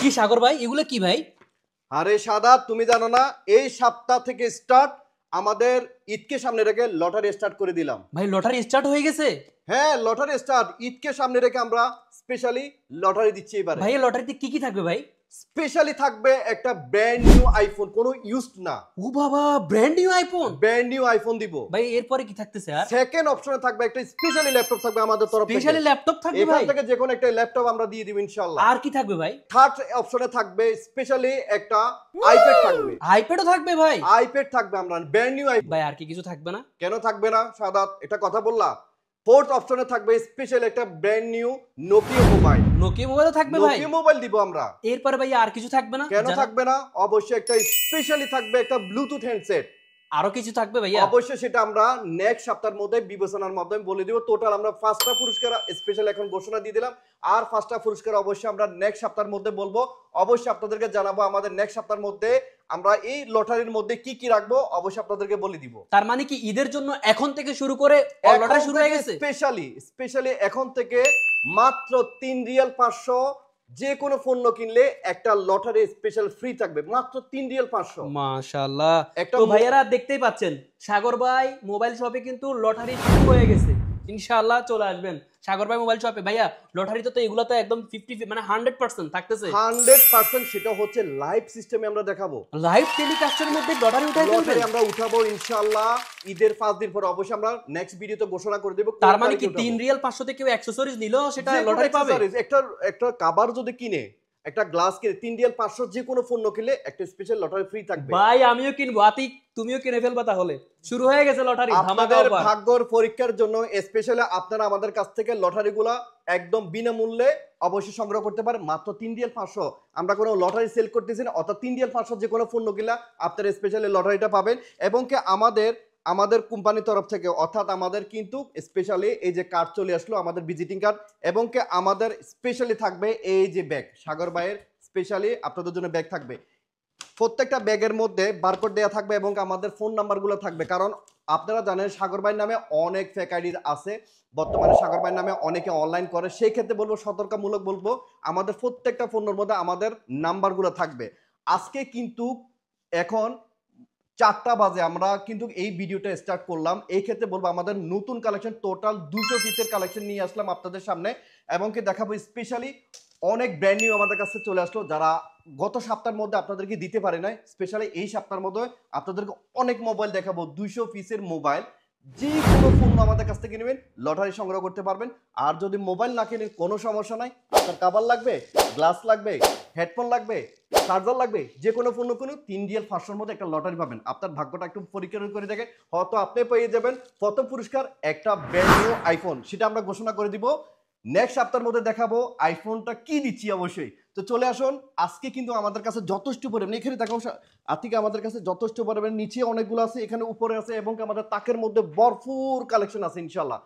কি সাগর ভাই এগুলো কি ভাই? আরে সাদাত, তুমি জানো না এই সপ্তাহ থেকে স্টার্ট আমাদের ঈদকে সামনে রেখে লটারি স্টার্ট করে দিলাম। ভাই লটারি স্টার্ট হয়ে গেছে? হ্যাঁ, লটারি স্টার্ট। ঈদকে সামনে রেখে আমরা স্পেশালি লটারি দিচ্ছি এবারে। ভাই এই লটারিতে কি কি থাকবে ভাই? স্পেশালি থাকবে একটা ব্র্যান্ড নিউ আইফোন, কোনো ইউজড না। ও বাবা, brand new iPhone! Brand new iPhone দিব ভাই এরপরে কি থাকতেছে আর? সেকেন্ড অপশনে থাকবে একটা স্পেশালি ল্যাপটপ থাকবে আমাদের তরফ থেকে। স্পেশালি ল্যাপটপ থাকবে এখান ভাই? থেকে যে কোনো একটা ল্যাপটপ আমরা দিয়ে দিব ইনশাআল্লাহ। আর কি থাকবে ভাই? থার্ড অপশনে থাকবে স্পেশালি একটা আইপ্যাড থাকবে। আইপ্যাডও থাকবে ভাই? আইপ্যাড থাকবে, আমরা ব্র্যান্ড নিউ আইপ্যাড। ভাই আর কি কিছু থাকবে না? কেন থাকবে না সাদাত, এটা কথা বললা। ফোর্থ অপশনে থাকবে স্পেশাল একটা brand new Nokia mobile. Nokia মোবাইলও থাকবে ভাই? নোকিয়া মোবাইল দিব আমরা। এরপরে ভাই আর কিছু থাকবে না? কেন থাকবে না, অবশ্যই একটা স্পেশালি থাকবে একটা ব্লুটুথ হ্যান্ডসেট। আরো কিছু থাকবে ভাইয়া? অবশ্যই সেটা আমরা নেক্সট সপ্তাহের মধ্যে বিবেচনার মাধ্যমে বলে দিব। টোটাল আমরা 5টা পুরস্কার স্পেশাল এখন ঘোষণা দিয়ে দিলাম, আর 5টা পুরস্কার অবশ্যই আমরা নেক্সট সপ্তাহের মধ্যে বলবো। অবশ্যই আপনাদেরকে জানাবো আমাদের নেক্সট সপ্তাহের মধ্যে আমরা এই লটারির মধ্যে কি কি রাখবো, অবশ্যই আপনাদেরকে বলে দিব। তার মানে কি ঈদের জন্য এখন থেকে শুরু করে লটারি শুরু হয়ে গেছে? স্পেশালি এখন থেকে মাত্র 3 রিয়াল 500 যে কোনো পণ্য কিনলে একটা লটারি স্পেশাল ফ্রি থাকবে, মাত্র 3 রিয়াল 500। মাশাআল্লাহ। তো ভাইয়ারা দেখতেই পাচ্ছেন সাগর ভাই মোবাইল শপে কিন্তু লটারি শুরু হয়ে গেছে। ইনশাআল্লাহ চলে আসবেন সাগর ভাই মোবাইল শপে। ভাইয়া লটারিতে তো এগুলো তো একদম 50 মানে 100% থাকতেছে। 100% সেটা হচ্ছে লাইভ সিস্টেমে আমরা দেখাবো। লাইভ টেলিকাস্টের মধ্যে লটারি লটারি আমরা উঠাবো ইনশাআল্লাহ ঈদের 5 দিন পর। অবশ্যই আমরা নেক্সট ভিডিওতে ঘোষণা করে দেব। তার মানে কি 3 রিয়াল 500 থেকে কেউ অ্যাকসেসরিজ নিলো সেটা লটারি পাবে? একটা কভার যদি কিনে, একটা গ্লাস কিনে 3 রিয়াল 500 যে কোনো পণ্য কিনলে একটা স্পেশাল লটারি ফ্রি থাকবে। ভাই আমিও কিনবো, আতিক তুমিও কিনে ফেলবা তাহলে। শুরু হয়ে গেছে লটারি ধামাকা। আপনাদের ভাগ্যর পরীক্ষার জন্য স্পেশালি আপনারা আমাদের কাছ থেকে লটারিগুলা একদম বিনামূল্যে অবশ্যই সংগ্রহ করতে পারেন, মাত্র 3 রিয়াল 500। আমরা কোনো লটারি সেল করতেছি না, অর্থাৎ 3 রিয়াল 500 যে কোনো পণ্য কিনলে আপনারা স্পেশালি লটারিটা পাবেন। এবং কি আমাদের কোম্পানির তরফ থেকে, অর্থাৎ আমাদের কিন্তু স্পেশালি এই যে কার্ড চলে আসলো আমাদের ভিজিটিং কার্ড, এবং কি আমাদের স্পেশালি থাকবে এই যে ব্যাগ, সাগর ভাইয়ের স্পেশালি আপনাদের জন্য ব্যাগ থাকবে। প্রত্যেকটা ব্যাগের মধ্যে বারকোড দেওয়া থাকবে এবং আমাদের ফোন নাম্বারগুলো থাকবে। কারণ আপনারা জানেন সাগর ভাইয়ের নামে অনেক ফেক আইডি আছে বর্তমানে, সাগর ভাইয়ের নামে অনেকে অনলাইন করে। সেই ক্ষেত্রে বলবো, সতর্কমূলক বলবো, আমাদের প্রত্যেকটা ফোনের মধ্যে আমাদের নাম্বারগুলো থাকবে। আজকে কিন্তু এখন 4টা বাজে আমরা কিন্তু এই ভিডিওটা স্টার্ট করলাম। এই ক্ষেত্রে বলবো আমাদের নতুন কালেকশন টোটাল 200 পিসের কালেকশন নিয়ে আসলাম আপনাদের সামনে, এবং কি দেখাবো স্পেশালি অনেক ব্র্যান্ড নিউ আমাদের কাছে চলে আসলো, যারা গত সপ্তাহের মধ্যে আপনাদেরকে দিতে পারে নাই। স্পেশালি এই সপ্তাহের মধ্যে আপনাদেরকে অনেক মোবাইল দেখাবো, 200 পিসের মোবাইল। যে কোনো পণ্য আমাদের কাছ থেকে নেবেন লটারি সংগ্রহ করতে পারবেন। আর যদি মোবাইল না কেনেন কোনো সমস্যা নাই, আপনার কভার লাগবে, গ্লাস লাগবে, হেডফোন লাগবে, চার্জার লাগবে, যে কোনো পণ্য কোনো 3 রিয়াল 500 মধ্যে একটা লটারি পাবেন। আপনার ভাগ্যটা একটু পরীক্ষা করে দেখে হয়তো আপনি পেয়ে যাবেন প্রথম পুরস্কার একটা ব্র্যান্ড নিউ আইফোন। সেটা আমরা ঘোষণা করে দিব নেক্সট সপ্তাহের মধ্যে, দেখাবো আইফোনটা কি দিচ্ছি অবশ্যই। তো চলে আসুন, আজকে কিন্তু আমাদের কাছে যথেষ্ট পরিমাণে, এখানে দেখাবো আতিকে আমাদের কাছে যথেষ্ট পরিমাণে, নিচে অনেকগুলো আছে, এখানে উপরে আছে, এবং আমাদের তাকের মধ্যে ভরপুর কালেকশন আছে ইনশাল্লাহ।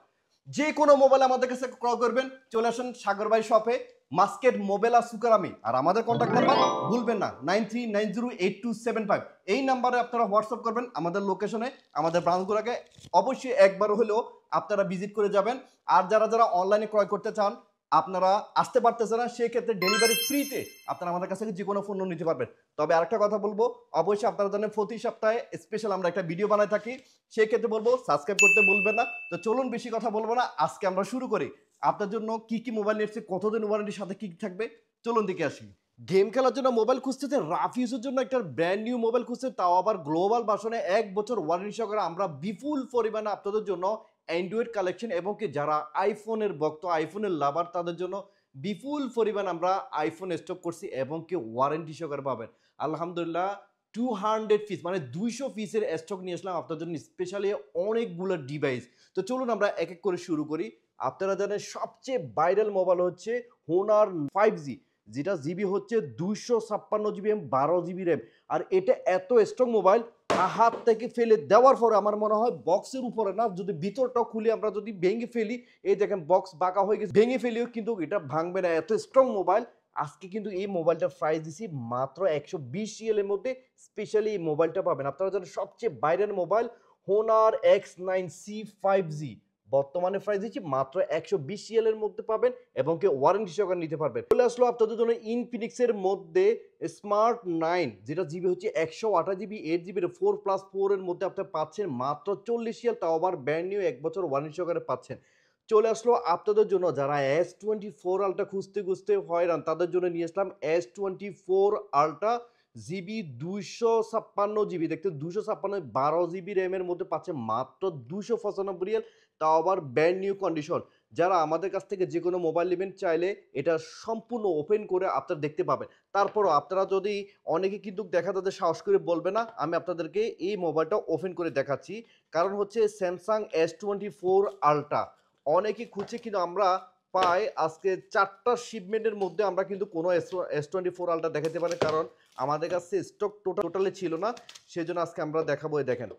যে কোনো মোবাইল আমাদের কাছে ক্রয় করবেন, চলে আসুন সাগর ভাই শপে, মাস্কেট মোবাইল আর সুকারামি। আর আমাদের কন্ট্যাক্ট নাম্বার ভুলবেন না, 93908275। এই নাম্বারে আপনারা হোয়াটসঅ্যাপ করবেন আমাদের লোকেশনে, আমাদের ব্রাঞ্চগুলোকে অবশ্যই একবার হলেও আপনারা ভিজিট করে যাবেন। আর যারা অনলাইনে ক্রয় করতে চান, আপনারা আসতে পারতেছে না, সেক্ষেত্রে ডেলিভারি ফ্রিতে আপনারা আমাদের কাছ থেকে যে কোনো পণ্য নিতে পারবেন। তবে আরেকটা কথা বলবো, অবশ্যই আপনারা জানেন প্রতি সপ্তাহে স্পেশাল আমরা একটা ভিডিও বানাই থাকি, সেই ক্ষেত্রে বলবো সাবস্ক্রাইব করতে ভুলবেন না। তো চলুন বেশি কথা বলবো না, আজকে আমরা শুরু করি। আপনার জন্য কি কি মোবাইল নিচ্ছে, কতদিন ওয়ারেন্টির সাথে কি থাকবে, চলুন দিকে আসি। গেম খেলার জন্য মোবাইল খুঁজতেছে, রাফ ইউজের জন্য একটা ব্র্যান্ড নিউ মোবাইল খুঁজছে, তাও আবার গ্লোবাল ভার্সনে 1 বছর ওয়ারেন্টি সহকারে আমরা বিপুল পরিমাণে আপনাদের জন্য অ্যান্ড্রয়েড কালেকশন, এবং কি যারা আইফোনের ভক্ত, আইফোনের লাভার, তাদের জন্য বিপুল পরিমাণ আমরা আইফোন স্টক করছি, এবং কি ওয়ারেন্টি সহকারে পাবেন আলহামদুলিল্লাহ। 200 পিস মানে 200 পিসের স্টক নিয়ে আসলাম আপনার জন্য স্পেশালি অনেকগুলো ডিভাইস। তো চলুন আমরা এক এক করে শুরু করি। আপনারা জানেন সবচেয়ে ভাইরাল মোবাইল হচ্ছে হোনার 5G, যেটা জিবি হচ্ছে 256 জিবি র্যাম, 12 জিবি র্যাম। আর এটা এত স্ট্রং মোবাইল, হাত থেকে ফেলে দেওয়ার পরে আমার মনে হয় বক্সের উপরে না, যদি ভিতরটা খুলে আমরা যদি ভেঙে ফেলি, এই দেখেন বক্স বাঁকা হয়ে গেছে, ভেঙে ফেলিও কিন্তু এটা ভাঙবে না, এত স্ট্রং মোবাইল। আজকে কিন্তু এই মোবাইলটার প্রাইস দিছি মাত্র 120 রিয়ালের মধ্যে। স্পেশালি এই মোবাইলটা পাবেন, আপনারা জানেন সবচেয়ে বাইরের মোবাইল হোনার X9C 5G, বর্তমানে প্রাইস দিচ্ছি মাত্র 120 রিয়ালের মধ্যে পাবেন এবং কি ওয়ারেন্টি সহকারে নিতে পারবেন। চলে আসলো আপনাদের জন্য ইনফিনিক্সের মধ্যে স্মার্ট 9, যেটা জিবি হচ্ছে 128 জিবি 8 জিবির 4+4 এর মধ্যে আপনি পাচ্ছেন মাত্র 40 রিয়াল, তাও আবার ব্র্যান্ড নিউ 1 বছর ওয়ারেন্টি সহকারে পাচ্ছেন। চলে আসলো আপনাদের জন্য যারা S24 আলট্রা খুঁজতে হয়রান, তাদের জন্য নিয়ে আসলাম S24 আলট্রা জিবি 256 জিবি, দেখতে 256 12 জিবি র্যামের মধ্যে পাচ্ছে মাত্র 295 রিয়াল, তাও আবার ব্র্যান্ড নিউ কন্ডিশন। যারা আমাদের কাছ থেকে যে কোনো মোবাইল নেবেন চাইলে এটা সম্পূর্ণ ওপেন করে আপনারা দেখতে পাবেন। তারপরও আপনারা যদি, অনেকে কিন্তু দেখা তাদের সাহস করে বলবে না, আমি আপনাদেরকে এই মোবাইলটা ওপেন করে দেখাচ্ছি। কারণ হচ্ছে স্যামসাং S24 আলট্রা অনেকে খুঁজছে, কিন্তু আমরা পাই আজকে 4টা শিপমেন্টের মধ্যে আমরা কিন্তু কোনো S24 আলট্রা দেখাতে পারি, কারণ আমাদের কাছে স্টক টোটালি ছিল না। সেজন্য আজকে আমরা দেখাবো। দেখেন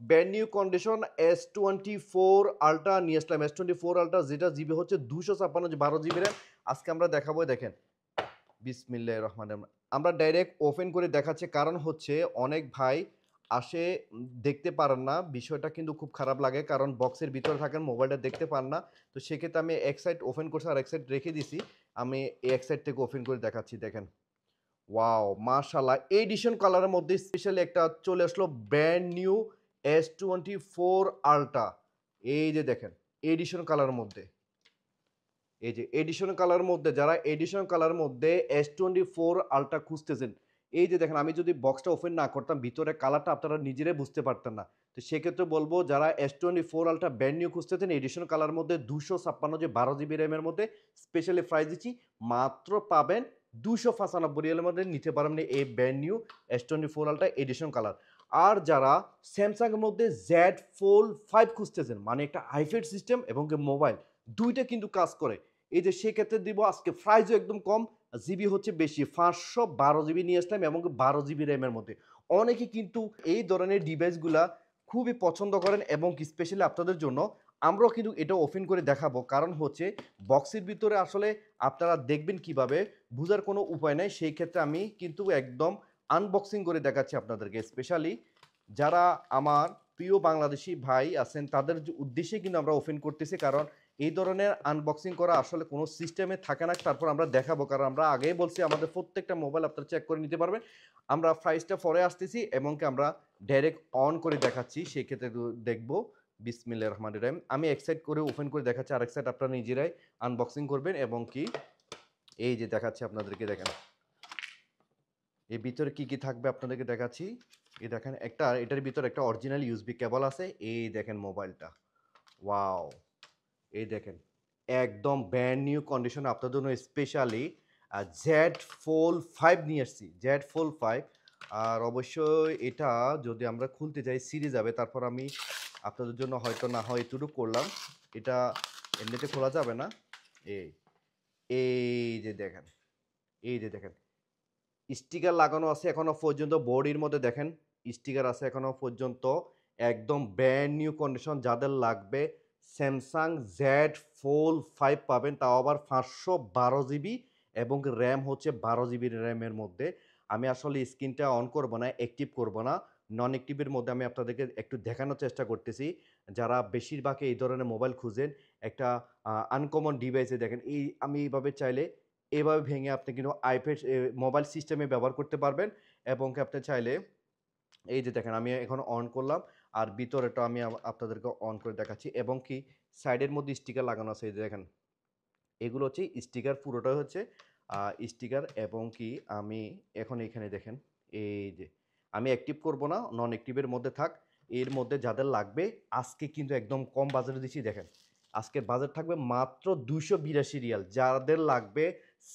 brand new condition S24 ultra নিয়ে আসলাম। S24 আলট্রা যেটা জিবি হচ্ছে 256 12 জিবি র্যাম, আজকে আমরা দেখাবো। দেখেন বিসমিল্লাহির রহমানির রহিম, আমরা ডাইরেক্ট ওপেন করে দেখাচ্ছি। কারণ হচ্ছে অনেক ভাই আসে দেখতে পারেন না, বিষয়টা কিন্তু খুব খারাপ লাগে, কারণ বক্সের ভিতরে থাকেন মোবাইলটা দেখতে পান না। তো সেক্ষেত্রে আমি এক সাইড ওপেন করছি আর এক সাইড রেখে দিছি। আমি এক সাইড থেকে ওপেন করে দেখাচ্ছি। দেখেন ওয়াও মাশাআল্লাহ, এডিশন কালারের মধ্যে স্পেশালি একটা চলে আসলো ব্র্যান্ড নিউ S24 আলট্রা। এই যে দেখেন এডিশন কালারের মধ্যে, এই যে এডিশন কালারের মধ্যে, যারা এডিশন কালারের মধ্যে S24 আলট্রা খুঁজতেছেন, এই যে দেখেন, আমি যদি বক্সটা ওপেন না করতাম ভিতরে কালারটা আপনারা নিজেরাই বুঝতে পারতেন না। তো সেক্ষেত্রে বলবো যারা S24 আলট্রা ব্র্যান্ড নিউ খুঁজতেছেন এডিশন কালারের মধ্যে 256 12 জিবি র্যামের মধ্যে স্পেশালি প্রাইস দিচ্ছি মাত্র পাবেন 295 রিয়ালের মধ্যে নিতে পারবেন এই brand new S24 ultra edition colour. আর যারা স্যামসাং এর মধ্যে Z Fold 5 খুঁজতেছেন, মানে একটা হাইফাই সিস্টেম এবং মোবাইল দুইটা কিন্তু কাজ করে, এই যে সেক্ষেত্রে দিব আজকে প্রাইসও একদম কম, জিবি হচ্ছে বেশি 512 জিবি নিয়ে আসলাম এবং 12 জিবি র্যামের মধ্যে। অনেকে কিন্তু এই ধরনের ডিভাইসগুলা খুবই পছন্দ করেন এবং স্পেশালি আপনাদের জন্য আমরাও কিন্তু এটা ওপেন করে দেখাবো। কারণ হচ্ছে বক্সের ভিতরে আসলে আপনারা দেখবেন কিভাবে, বোঝার কোনো উপায় নাই। সেই ক্ষেত্রে আমি কিন্তু একদম আনবক্সিং করে দেখাচ্ছি আপনাদেরকে। স্পেশালি যারা আমার প্রিয় বাংলাদেশি ভাই আছেন তাদের উদ্দেশ্যে কিন্তু আমরা ওপেন করতেছি, কারণ এই ধরনের আনবক্সিং করা আসলে কোনো সিস্টেমে থাকে না। তারপর আমরা দেখাবো, কারণ আমরা আগেই বলছি আমাদের প্রত্যেকটা মোবাইল আপনারা চেক করে নিতে পারবেন। আমরা প্রাইসটা পরে আসতেছি এবং কি আমরা ডাইরেক্ট অন করে দেখাচ্ছি, সেই ক্ষেত্রে দেখবো। বিসমিল্লাহির রহমানির রহিম, আমি এক সাইড করে ওপেন করে দেখাচ্ছি, আরেক সাইড আপনারা নিজেরাই আনবক্সিং করবেন এবং কি এই যে দেখাচ্ছি আপনাদেরকে। দেখেন এর ভিতরে কি কি থাকবে আপনাদেরকে দেখাচ্ছি। এই দেখেন একটা, এটার ভিতরে একটা অরিজিনাল ইউএসবি কেবল আছে। এই দেখেন মোবাইলটা, ওয়াও, এই দেখেন একদম ব্র্যান্ড নিউ কন্ডিশন আপনাদের জন্য স্পেশালি Z Fold 5 নিয়ে আসছি। Z Fold 5, আর অবশ্যই এটা যদি আমরা খুলতে যাই সিরিজ যাবে, তারপর আমি আপনাদের জন্য হয়তো না হয় এটুকু করলাম, এটা এমনিতে খোলা যাবে না। এই এই যে দেখেন, এই যে দেখেন স্টিকার লাগানো আছে এখনো পর্যন্ত, বডির মধ্যে দেখেন স্টিকার আছে এখনো পর্যন্ত, একদম ব্র্যান্ড নিউ কন্ডিশন। যাদের লাগবে স্যামসাং Z Fold 5 পাবেন, তাও আবার 512 জিবি এবং র্যাম হচ্ছে 12 জিবি র্যামের মধ্যে। আমি আসলে স্ক্রিনটা অন করব না, অ্যাক্টিভ করব না, নন অ্যাক্টিভের মধ্যে আমি আপনাদেরকে একটু দেখানোর চেষ্টা করতেছি। যারা বেশিরভাগ এই ধরনের মোবাইল খুঁজেন একটা আনকমন ডিভাইসে, দেখেন এই আমি এইভাবে চাইলে এভাবে ভেঙে আপনি কিন্তু আইপ্যাড মোবাইল সিস্টেমে ব্যবহার করতে পারবেন এবং কি আপনি চাইলে এই যে দেখেন আমি এখন অন করলাম আর ভিতরেটা আমি আপনাদেরকে অন করে দেখাচ্ছি এবং কি সাইডের মধ্যে স্টিকার লাগানো আছে। এই যে দেখেন এগুলো হচ্ছে স্টিকার, পুরোটাই হচ্ছে স্টিকার এবং কি আমি এখন এখানে দেখেন এই যে আমি অ্যাক্টিভ করব না, নন অ্যাক্টিভের মধ্যে থাক। এর মধ্যে যাদের লাগবে আজকে কিন্তু একদম কম বাজারে দিচ্ছি। দেখেন আজকের বাজার থাকবে মাত্র 282 রিয়াল। যাদের লাগবে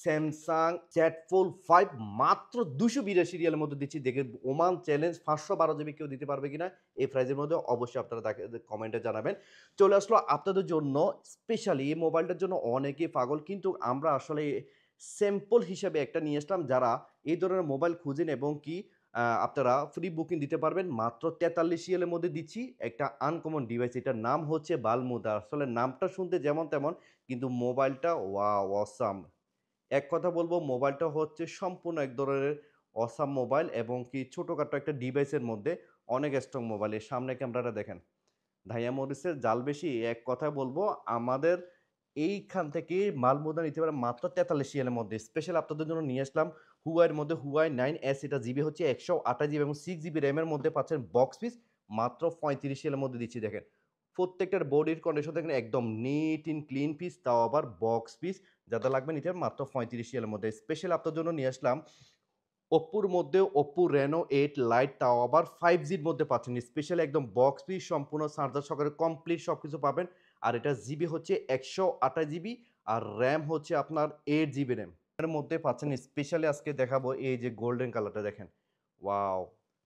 স্যামসাং Z Fold 5 মাত্র 282 রিয়ালের মধ্যে দিচ্ছি। দেখে ওমান চ্যালেঞ্জ 512 জিবি কেউ দিতে পারবে কিনা এই প্রাইজের মধ্যে, অবশ্যই আপনারা তাকে কমেন্টে জানাবেন। চলে আসলো আপনাদের জন্য স্পেশালি এই মোবাইলটার জন্য অনেকেই পাগল, কিন্তু আমরা আসলে স্যাম্পল হিসেবে একটা নিয়ে আসলাম। যারা এই ধরনের মোবাইল খুঁজেন এবং কি আপনারা ফ্রি বুকিং দিতে পারবেন মাত্র 43 রিয়ালের মধ্যে দিচ্ছি একটা আনকমন ডিভাইস। এটার নাম হচ্ছে বালমুদা। আসলে নামটা শুনতে যেমন তেমন, কিন্তু মোবাইলটা ওয়াও অসাম। এক কথা বলবো মোবাইলটা হচ্ছে সম্পূর্ণ এক ধরনের অসাম মোবাইল এবং কি ছোটোখাটো একটা ডিভাইসের মধ্যে অনেক স্ট্রং মোবাইল। এর সামনে ক্যামেরাটা দেখেন, ধাইয়া মরিচের জাল বেশি, এক কথায় বলবো আমাদের এইখান থেকে মালমুদা নিতে পারে মাত্র 43 রিয়ালের মধ্যে। স্পেশাল আপনাদের জন্য নিয়ে আসলাম হুয়াইয়ের মধ্যে হুয়াই 9S, এটা জিবি হচ্ছে 128 জিবি এবং 6 জিবি র্যামের মধ্যে পাচ্ছেন বক্স পিস মাত্র 35 রিয়ালের মধ্যে দিচ্ছি দেখেন। প্রত্যেকটার বডির কন্ডিশন দেখেন একদম নিট ইন ক্লিন পিস, তাও আবার বক্স পিস। যাদের লাগবে নিতে পারেন মাত্র 35 রিয়ালের মধ্যে। স্পেশাল আপনার জন্য নিয়ে আসলাম ওপ্পোর মধ্যে ওপ্পো রেনো 8 লাইট, তাও আবার 5G'র মধ্যে পাচ্ছেন। স্পেশালি একদম বক্স পিস সম্পূর্ণ চার্জার সহকারে কমপ্লিট সবকিছু পাবেন। আর এটা জিবি হচ্ছে 128 জিবি আর র্যাম হচ্ছে আপনার 8 জিবি র্যাম। এর মধ্যে পাচ্ছেন স্পেশালি আজকে দেখাবো এই যে গোল্ডেন কালারটা দেখেন। ওয়াও!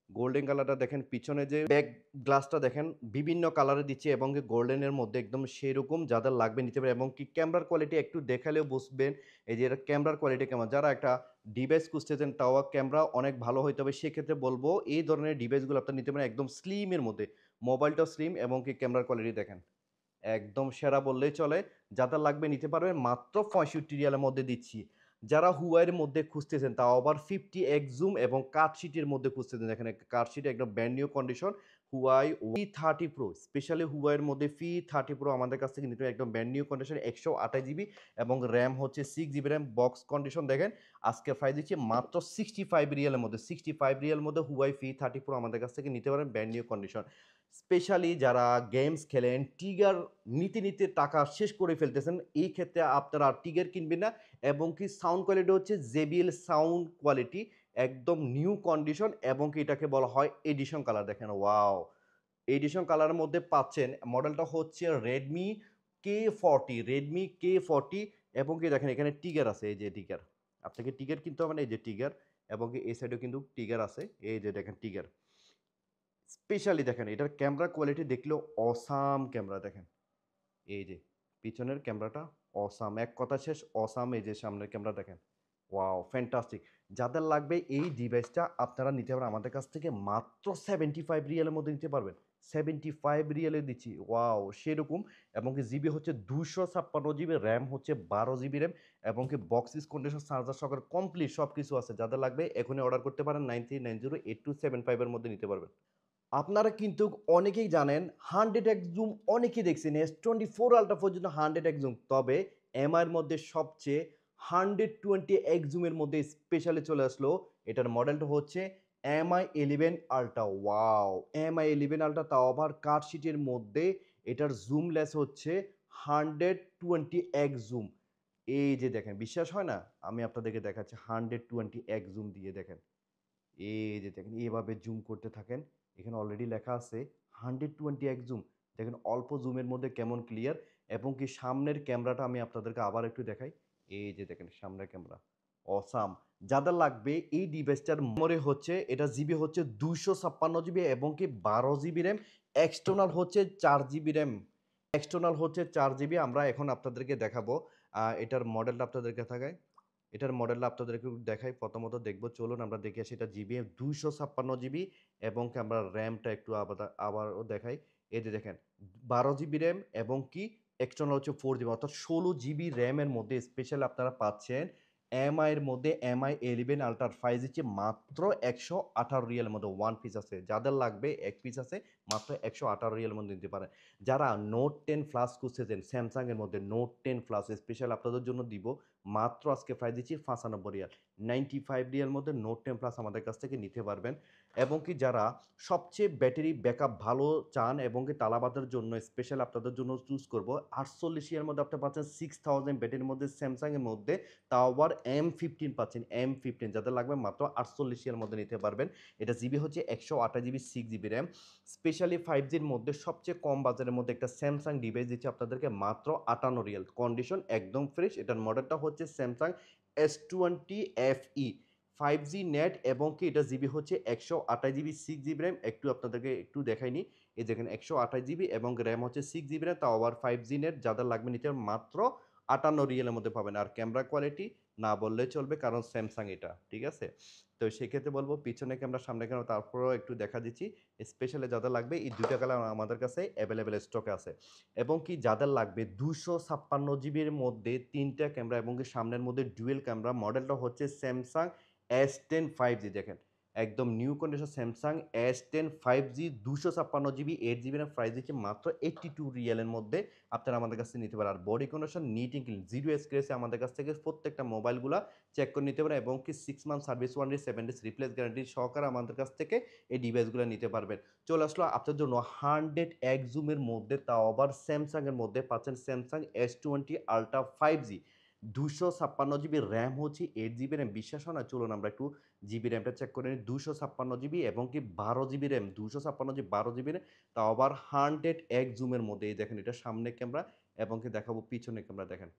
গোল্ডেন কালারটা দেখেন, পিছনে যে ব্যাক গ্লাসটা দেখেন বিভিন্ন কালারে দিচ্ছে এবং গোল্ডেনের মধ্যে একদম সেরকম যাদের লাগবে নিতে পারে এবং কি ক্যামেরার কোয়ালিটি একটু দেখালেও বুঝবেন এই যে এটা ক্যামেরার কোয়ালিটি কেমন। যারা একটা ডিভাইস খুঁজতেছেন তাও ক্যামেরা অনেক ভালো হইতে হবে, সেক্ষেত্রে বলবো এই ধরনের ডিভাইসগুলো আপনি নিতে পারেন একদম স্লিমের মধ্যে। মোবাইলটাও স্লিম এবং কি ক্যামেরার কোয়ালিটি দেখেন একদম সেরা বললেই চলে। যাদের লাগবে নিতে পারবেন মাত্র 65 রিয়ালের মধ্যে দিচ্ছি। যারা হুয়াইয়ের মধ্যে খুঁজতেছেন তাও আবার 50x জুম এবং কার্ডশিটের মধ্যে খুঁজতেছেন, দেখেন কার্ডশিট একদম brand new condition Huawei P30 pro. Specially হুয়াইয়ের মধ্যে P30 প্রো আমাদের কাছ থেকে নিতে একদম ব্র্যান্ড নিউ কন্ডিশন 128 জিবি এবং র্যাম হচ্ছে 6 জিবি র্যাম, বক্স কন্ডিশন দেখেন। আজকে প্রাইস দিচ্ছি মাত্র 65 রিয়ালের মধ্যে। 65 রিয়ালের মধ্যে হুয়াই P30 প্রো আমাদের কাছ থেকে নিতে পারেন ব্র্যান্ড নিউ কন্ডিশন। স্পেশালি যারা গেমস খেলেন, টিগার নিতে, নিতে টাকা শেষ করে ফেলতেছেন, এই ক্ষেত্রে আপনারা আর টিগার কিনবেন না এবং কি সাউন্ড কোয়ালিটি হচ্ছে JBL সাউন্ড কোয়ালিটি একদম নিউ কন্ডিশন এবং কি এটাকে বলা হয় এডিশন কালার দেখেন। ওয়াও! এডিশন কালারের মধ্যে পাচ্ছেন, মডেলটা হচ্ছে Redmi K40 এবং কি দেখেন এখানে টিগার আছে, এই যে টিগার। আপনাকে টিগার কিনতে হবে না, এই যে টিগার এবং কি এই সাইডেও কিন্তু টিগার আছে, এই যে দেখেন টিগার। স্পেশালি দেখেন এটার ক্যামেরা কোয়ালিটি দেখলেও অসাম ক্যামেরা দেখেন। এই যে পিছনের ক্যামেরাটা অসাম, এক কথা শেষ অসাম। এই যে সামনের ক্যামেরা দেখেন, ওয়াও ফ্যান্টাস্টিক। যাদের লাগবে এই ডিভাইসটা আপনারা নিতে পারেন আমাদের কাছ থেকে মাত্র 75 রিয়ালের মধ্যে নিতে পারবেন। 75 রিয়ালে দিচ্ছি, ওয়াও সেরকম। এবং কি জিবি হচ্ছে 256 জিবি, র্যাম হচ্ছে 12 জিবি র্যাম এবং কি বক্সিস কন্ডিশন চার্জার সহকারে কমপ্লিট সব কিছু আছে। যাদের লাগবে এখনই অর্ডার করতে পারেন 93908275 এর মধ্যে নিতে পারবেন। আপনারা কিন্তু অনেকেই জানেন 100x জুম অনেকেই দেখছেন, S24 আলট্রা পর্যন্ত 100x জুম, তবে এমআই এর মধ্যে সবচেয়ে 120x জুমের মধ্যে স্পেশালি চলে আসলো। এটার মডেলটা হচ্ছে MI11 ultra. Wow! MI11 ultra, তাও আবার কার্ডশিটের মধ্যে। এটার জুম লেস হচ্ছে 120x জুম। এই যে দেখেন, বিশ্বাস হয় না? আমি আপনাদেরকে দেখাচ্ছি 120x জুম দিয়ে দেখেন। এই যে দেখেন এভাবে জুম করতে থাকেন, এখানে অলরেডি লেখা আছে 120x জুম। দেখেন অল্প জুমের মধ্যে কেমন ক্লিয়ার এবং কি সামনের ক্যামেরাটা আমি আপনাদেরকে আবার একটু দেখাই। এই যে দেখেন সামনের ক্যামেরা অসাম। যাদের লাগবে এই ডিভাইসটার মেমোরি হচ্ছে, এটা জিবি হচ্ছে 256 জিবি এবং কি 12 জিবি র্যাম, এক্সটার্নাল হচ্ছে 4 জিবি র্যাম। এক্সটার্নাল হচ্ছে 4 জিবি। আমরা এখন আপনাদেরকে দেখাবো এটার মডেলটা আপনাদেরকে দেখাই। এটার মডেলটা আপনাদেরকে দেখাই। প্রথমত দেখব, চলুন আমরা দেখে আসি। এটা জিবি 256 জিবি এবং কি আমরা র্যামটা একটু আবারও দেখাই। এই যে দেখেন 12 জিবি র্যাম এবং কি এক্সটার্নাল হচ্ছে 4 জিবি, অর্থাৎ 16 জিবি র্যামের মধ্যে স্পেশাল আপনারা পাচ্ছেন এমআই এর মধ্যে MI11 আলট্রার প্রাইস দিচ্ছে মাত্র 118 রিয়ালের মধ্যে। ওয়ান পিস আছে, যাদের লাগবে এক পিস আছে, মাত্র 118 রিয়ালের মধ্যে নিতে পারেন। যারা নোট 10 প্লাস খুঁজতেছেন স্যামসাং এর মধ্যে, নোট 10 প্লাস স্পেশাল আপনাদের জন্য দিব মাত্র আজকে প্রাইস দিচ্ছি 95 রিয়াল। 95 রিয়াল মধ্যে নোট 10 প্লাস আমাদের কাছ থেকে নিতে পারবেন। এবং কি যারা সবচেয়ে ব্যাটারি ব্যাকআপ ভালো চান এবং কি তালাবাতের জন্য স্পেশাল আপনাদের জন্য চুজ করব 48 এর মধ্যে আপনি পাচ্ছেন 6000 ব্যাটারির মধ্যে স্যামসাং এর মধ্যে, তাও আবার M15 পাচ্ছেন। M15 যাদের লাগবে মাত্র 48 এর মধ্যে নিতে পারবেন। এটা জিবি হচ্ছে 128 জিবি, 6 জিবি র্যাম। স্পেশালি 5G'র মধ্যে সবচেয়ে কম বাজারের মধ্যে একটা স্যামসাং ডিভাইস দিচ্ছে আপনাদেরকে মাত্র 58 রিয়াল, কন্ডিশন একদম ফ্রেশ। এটার মডেলটা হচ্ছে Samsung S20 FE 5G net এবং কি এটা জিবি হচ্ছে 128 জিবি, 6 জিবি র্যাম। একটু আপনাদেরকে একটু দেখাইনি, এই দেখেন 128 জিবি এবং র্যাম হচ্ছে 6 জিবি র্যাম, তাও আবার 5G নেট। যাদের লাগবে নিতে মাত্র 58 রিয়ালের মধ্যে পাবেন। আর ক্যামেরা কোয়ালিটি না বললেই চলবে, কারণ স্যামসাং এটা, ঠিক আছে? তো সেক্ষেত্রে বলবো পিছনে ক্যামেরা সামনে ক্যামেরা তারপরেও একটু দেখা দিচ্ছি। স্পেশালি যাদের লাগবে এই দুইটা কালার আমাদের কাছে অ্যাভেলেবেল স্টকে আছে। এবং কি যাদের লাগবে 256 জিবির মধ্যে 3টা ক্যামেরা এবং কি সামনের মধ্যে ডুয়েল ক্যামেরা, মডেলটা হচ্ছে স্যামসাং S10 5G। দেখেন একদম new condition Samsung S10 5G 256 GB 8 GB RAM price দিচ্ছে মাত্র 82 রিয়ালের মধ্যে আপনারা আমাদের কাছ থেকে নিতে পারেন। আর body condition neat and clean, zero স্ক্র্যাচে আমাদের কাছ থেকে প্রত্যেকটা মোবাইলগুলো চেক করে নিতে পারেন এবং কি 6 month service warranty 7 days replace guarantee সহকারে আমাদের কাছ থেকে এই ডিভাইসগুলো নিতে পারবেন। চলে আসলো আপনার জন্য 100x জুমের মধ্যে, তাও আবার স্যামসাংয়ের মধ্যে পাচ্ছেন Samsung S20 ultra 5G 256 GB RAM হচ্ছে 8 GB র্যাম। বিশ্বাস হয় না? চলুন আমরা একটু জিবি র্যামটা চেক করে নিই। 256 GB এবং কি 12 GB র্যাম, 256 12 GB র্যাম, তাও আবার 100x জুমের মধ্যে। এই দেখেন এটা সামনে ক্যামেরা এবং কি দেখাবো পিছনে ক্যামেরা দেখেন।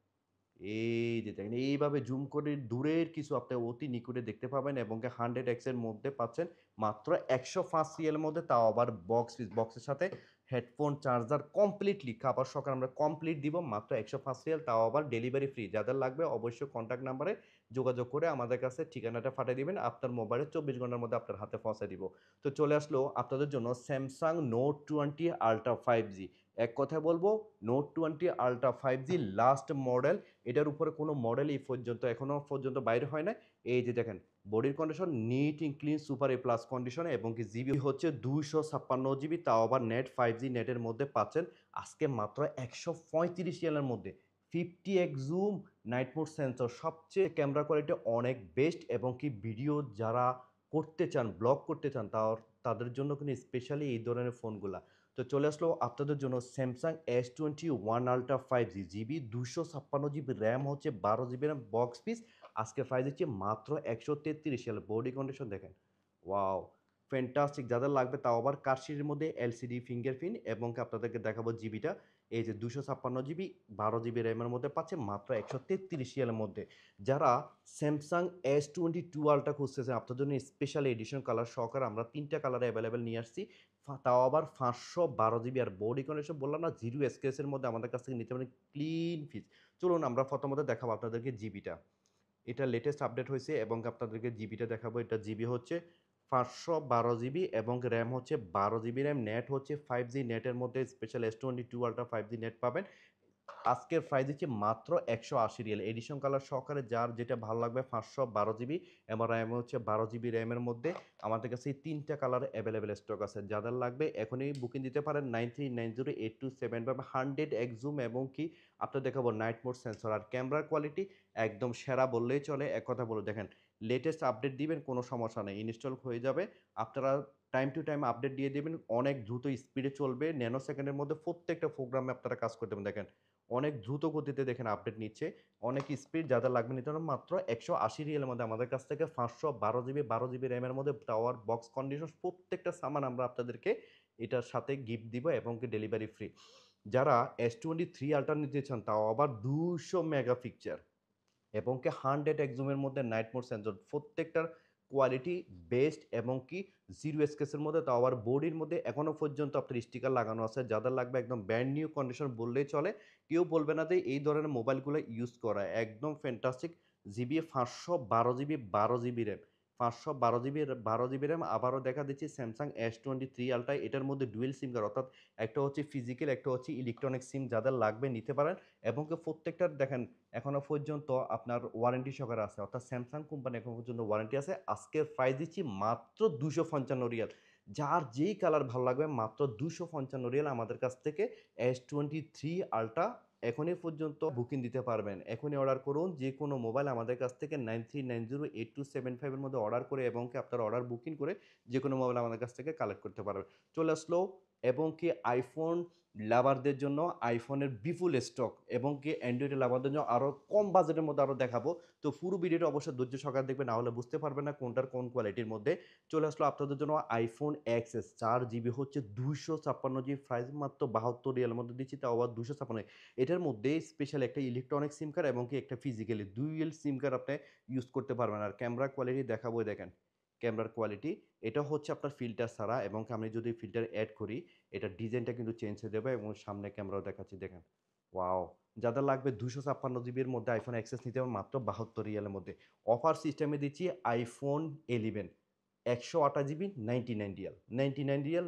এই যে দেখেন এইভাবে জুম করে দূরের কিছু আপনি অতি নিকটে দেখতে পাবেন এবং 100x এর মধ্যে পাচ্ছেন মাত্র 105 সিএল এর মধ্যে, তাও আবার বক্সের সাথে হেডফোন চার্জার কমপ্লিটলি খাবার সহকারে আমরা কমপ্লিট দিব মাত্র 105 সিএল, তাও আবার ডেলিভারি ফ্রি। যাদের লাগবে অবশ্যই কন্ট্যাক্ট নাম্বারে যোগাযোগ করে আমাদের কাছে ঠিকানাটা পাঠিয়ে দিবেন, আপনার মোবাইলে 24 ঘন্টার মধ্যে আপনার হাতে পৌঁছে দিব। তো চলে আসলো আপনাদের জন্য স্যামসাং নোট 20 আলট্রা 5G। এক কথায় বলবো note 20 ultra 5G last model. এটার উপরে কোনো মডেল এই পর্যন্ত এখনো পর্যন্ত বাইরে হয় না। এই যে দেখেন বডির condition neat and clean super A plus কন্ডিশনে এবং কি জিবি হচ্ছে 256 GB, তাও আবার নেট 5G নেটের মধ্যে পাচ্ছেন আজকে মাত্র 135 রিয়ালের মধ্যে। 50x zoom, night mode sensor, সবচেয়ে ক্যামেরা কোয়ালিটি অনেক বেস্ট এবং কি ভিডিও যারা করতে চান, ব্লগ করতে চান তাদের জন্য কিন্তু স্পেশালি এই ধরনের ফোনগুলা। তো চলে আসলো আপনাদের জন্য Samsung S21 ultra 5G GB 256 GB RAM হচ্ছে 12 GB র্যাম বক্স পিস। আজকে প্রাইস হচ্ছে মাত্র 133 রিয়াল। বডি কন্ডিশন দেখেন, ওয়াও ফ্যান্টাস্টিক। যাদের লাগবে তাও আবার কার্ডশিটের মধ্যে এলসিডি ফিঙ্গারপ্রিন্ট এবং আপনাদেরকে দেখাবো জিবিটা। এই যে 256 GB 12 GB র্যামের মধ্যে পাচ্ছে মাত্র 133 রিয়ালের মধ্যে। যারা স্যামসাং S22 আলট্রা খুঁজতেছেন আপনার জন্য স্পেশাল এডিশন কালার সহকারে আমরা 3টা কালারে অ্যাভেলেবেল নিয়ে আসছি, তাও আবার 512 GB। আর বডি কন্ডিশন বললাম না, জিরো স্ক্র্যাচের মধ্যে আমাদের কাছ থেকে নিতে পারেন ক্লিন ফিস। চলুন আমরা প্রথমত দেখাবো আপনাদেরকে জিবিটা। এটা লেটেস্ট আপডেট হয়েছে এবং আপনাদেরকে জিবিটা দেখাবো। এটা জিবি হচ্ছে 512 GB এবং র্যাম হচ্ছে 12 GB র্যাম, নেট হচ্ছে 5G নেটের মধ্যে special S22 ultra 5G net পাবেন। আজকের প্রাইস দিচ্ছি মাত্র 180 রিয়াল এডিশন কালার সহকারে। যার যেটা ভালো লাগবে 512 GB এবং র্যাম হচ্ছে 12 GB র্যামের মধ্যে আমাদের কাছে এই 3টা কালার অ্যাভেলেবেল স্টক আছে। যাদের লাগবে এখনই বুকিং দিতে পারেন 93908275। 100x জুম এবং কি আপনার দেখাবো নাইট মোড সেন্সর আর ক্যামেরার কোয়ালিটি একদম সেরা বললেই চলে। এক কথা বলে দেখেন লেটেস্ট আপডেট দিবেন কোনো সমস্যা নেই, ইনস্টল হয়ে যাবে। আপনারা টাইম টু টাইম আপডেট দিয়ে দেবেন, অনেক দ্রুত স্পিডে চলবে, ন্যানো সেকেন্ডের মধ্যে প্রত্যেকটা প্রোগ্রামে আপনারা কাজ করতে পারেন। দেখেন অনেক দ্রুত গতিতে দেখেন আপডেট নিচ্ছে, অনেক স্পিড। যাদের লাগবে নিতে হবে মাত্র 180 রিয়ালের মধ্যে আমাদের কাছ থেকে 512 GB 12 GB র্যামের মধ্যে টাওয়ার বক্স কন্ডিশন প্রত্যেকটা সামান আমরা আপনাদেরকে এটার সাথে গিফট দিব এবং কি ডেলিভারি ফ্রি। যারা S23 আলট্রা নিতে চান তাও আবার 200 মেগাপিক্সেল এবং কি 100x জুমের মধ্যে নাইট মোড সেন্সর, প্রত্যেকটার কোয়ালিটি বেস্ট এবং কি জিরো স্কেচের মধ্যে, তাও আবার বডির মধ্যে এখনও পর্যন্ত আপনার স্টিকার লাগানো আছে। যাদের লাগবে একদম ব্র্যান্ড নিউ কন্ডিশন বললেই চলে, কেউ বলবে না যে এই ধরনের মোবাইলগুলো ইউজ করা। একদম fantastic GB 512 GB 12 GB RAM, 512 GB 12 GB RAM. আবারও দেখা দিচ্ছি স্যামসাং S23 আলট্রা, এটার মধ্যে ডুয়েল সিম কার্ড, অর্থাৎ একটা হচ্ছে ফিজিক্যাল একটা হচ্ছে ইলেকট্রনিক সিম। যাদের লাগবে নিতে পারেন এবং কি প্রত্যেকটার দেখেন এখনো পর্যন্ত আপনার ওয়ারেন্টি সহকারে আছে, অর্থাৎ স্যামসাং কোম্পানি এখন পর্যন্ত ওয়ারেন্টি আছে। আজকের প্রাইস দিচ্ছি মাত্র 255 রিয়াল। যার যেই কালার ভালো লাগবে মাত্র 255 রিয়াল আমাদের কাছ থেকে S23 আলট্রা এখনই পর্যন্ত বুকিং দিতে পারবেন। এখনই অর্ডার করুন যে কোনো মোবাইল আমাদের কাছ থেকে 93908275 এর মধ্যে অর্ডার করে এবং কি আপনার অর্ডার বুকিং করে যে কোনো মোবাইল আমাদের কাছ থেকে কালেক্ট করতে পারবেন। চলে আসলো এবং কি আইফোন লাভারদের জন্য আইফোনের বিপুল স্টক এবং কি অ্যান্ড্রয়েডের লাভারদের জন্য আরও কম বাজেটের মধ্যে আরও দেখাবো। তো পুরো ভিডিওটা অবশ্যই ধৈর্য সহকারে দেখবেন, না হলে বুঝতে পারবেন না কোনটার কোন কোয়ালিটির মধ্যে। চলে আসলো আপনাদের জন্য আইফোন এক্সএস 4 GB হচ্ছে 256 GB, প্রাইস মাত্র 72 রিয়ালের মধ্যে দিচ্ছি, তাও আবার 256। এটার মধ্যে স্পেশাল একটা ইলেকট্রনিক সিম কার্ড এবং কি একটা ফিজিক্যালি ডুয়েল সিম কার্ড আপনি ইউজ করতে পারবেন। আর ক্যামেরা কোয়ালিটি দেখাবো, দেখেন ক্যামেরার কোয়ালিটি এটা হচ্ছে আপনার ফিল্টার ছাড়া এবং আমি যদি ফিল্টার অ্যাড করি এটার ডিজাইনটা কিন্তু চেঞ্জ হয়ে যাবে এবং সামনে ক্যামেরাও দেখাচ্ছি দেখেন, ওয়াও। যাদের লাগবে 256 GBর মধ্যে আইফোন অ্যাক্সেস নিতে হবে মাত্র 72 রিয়ালের মধ্যে। অফার সিস্টেমে দিচ্ছি আইফোন 11 128 জিবি 99 রিয়াল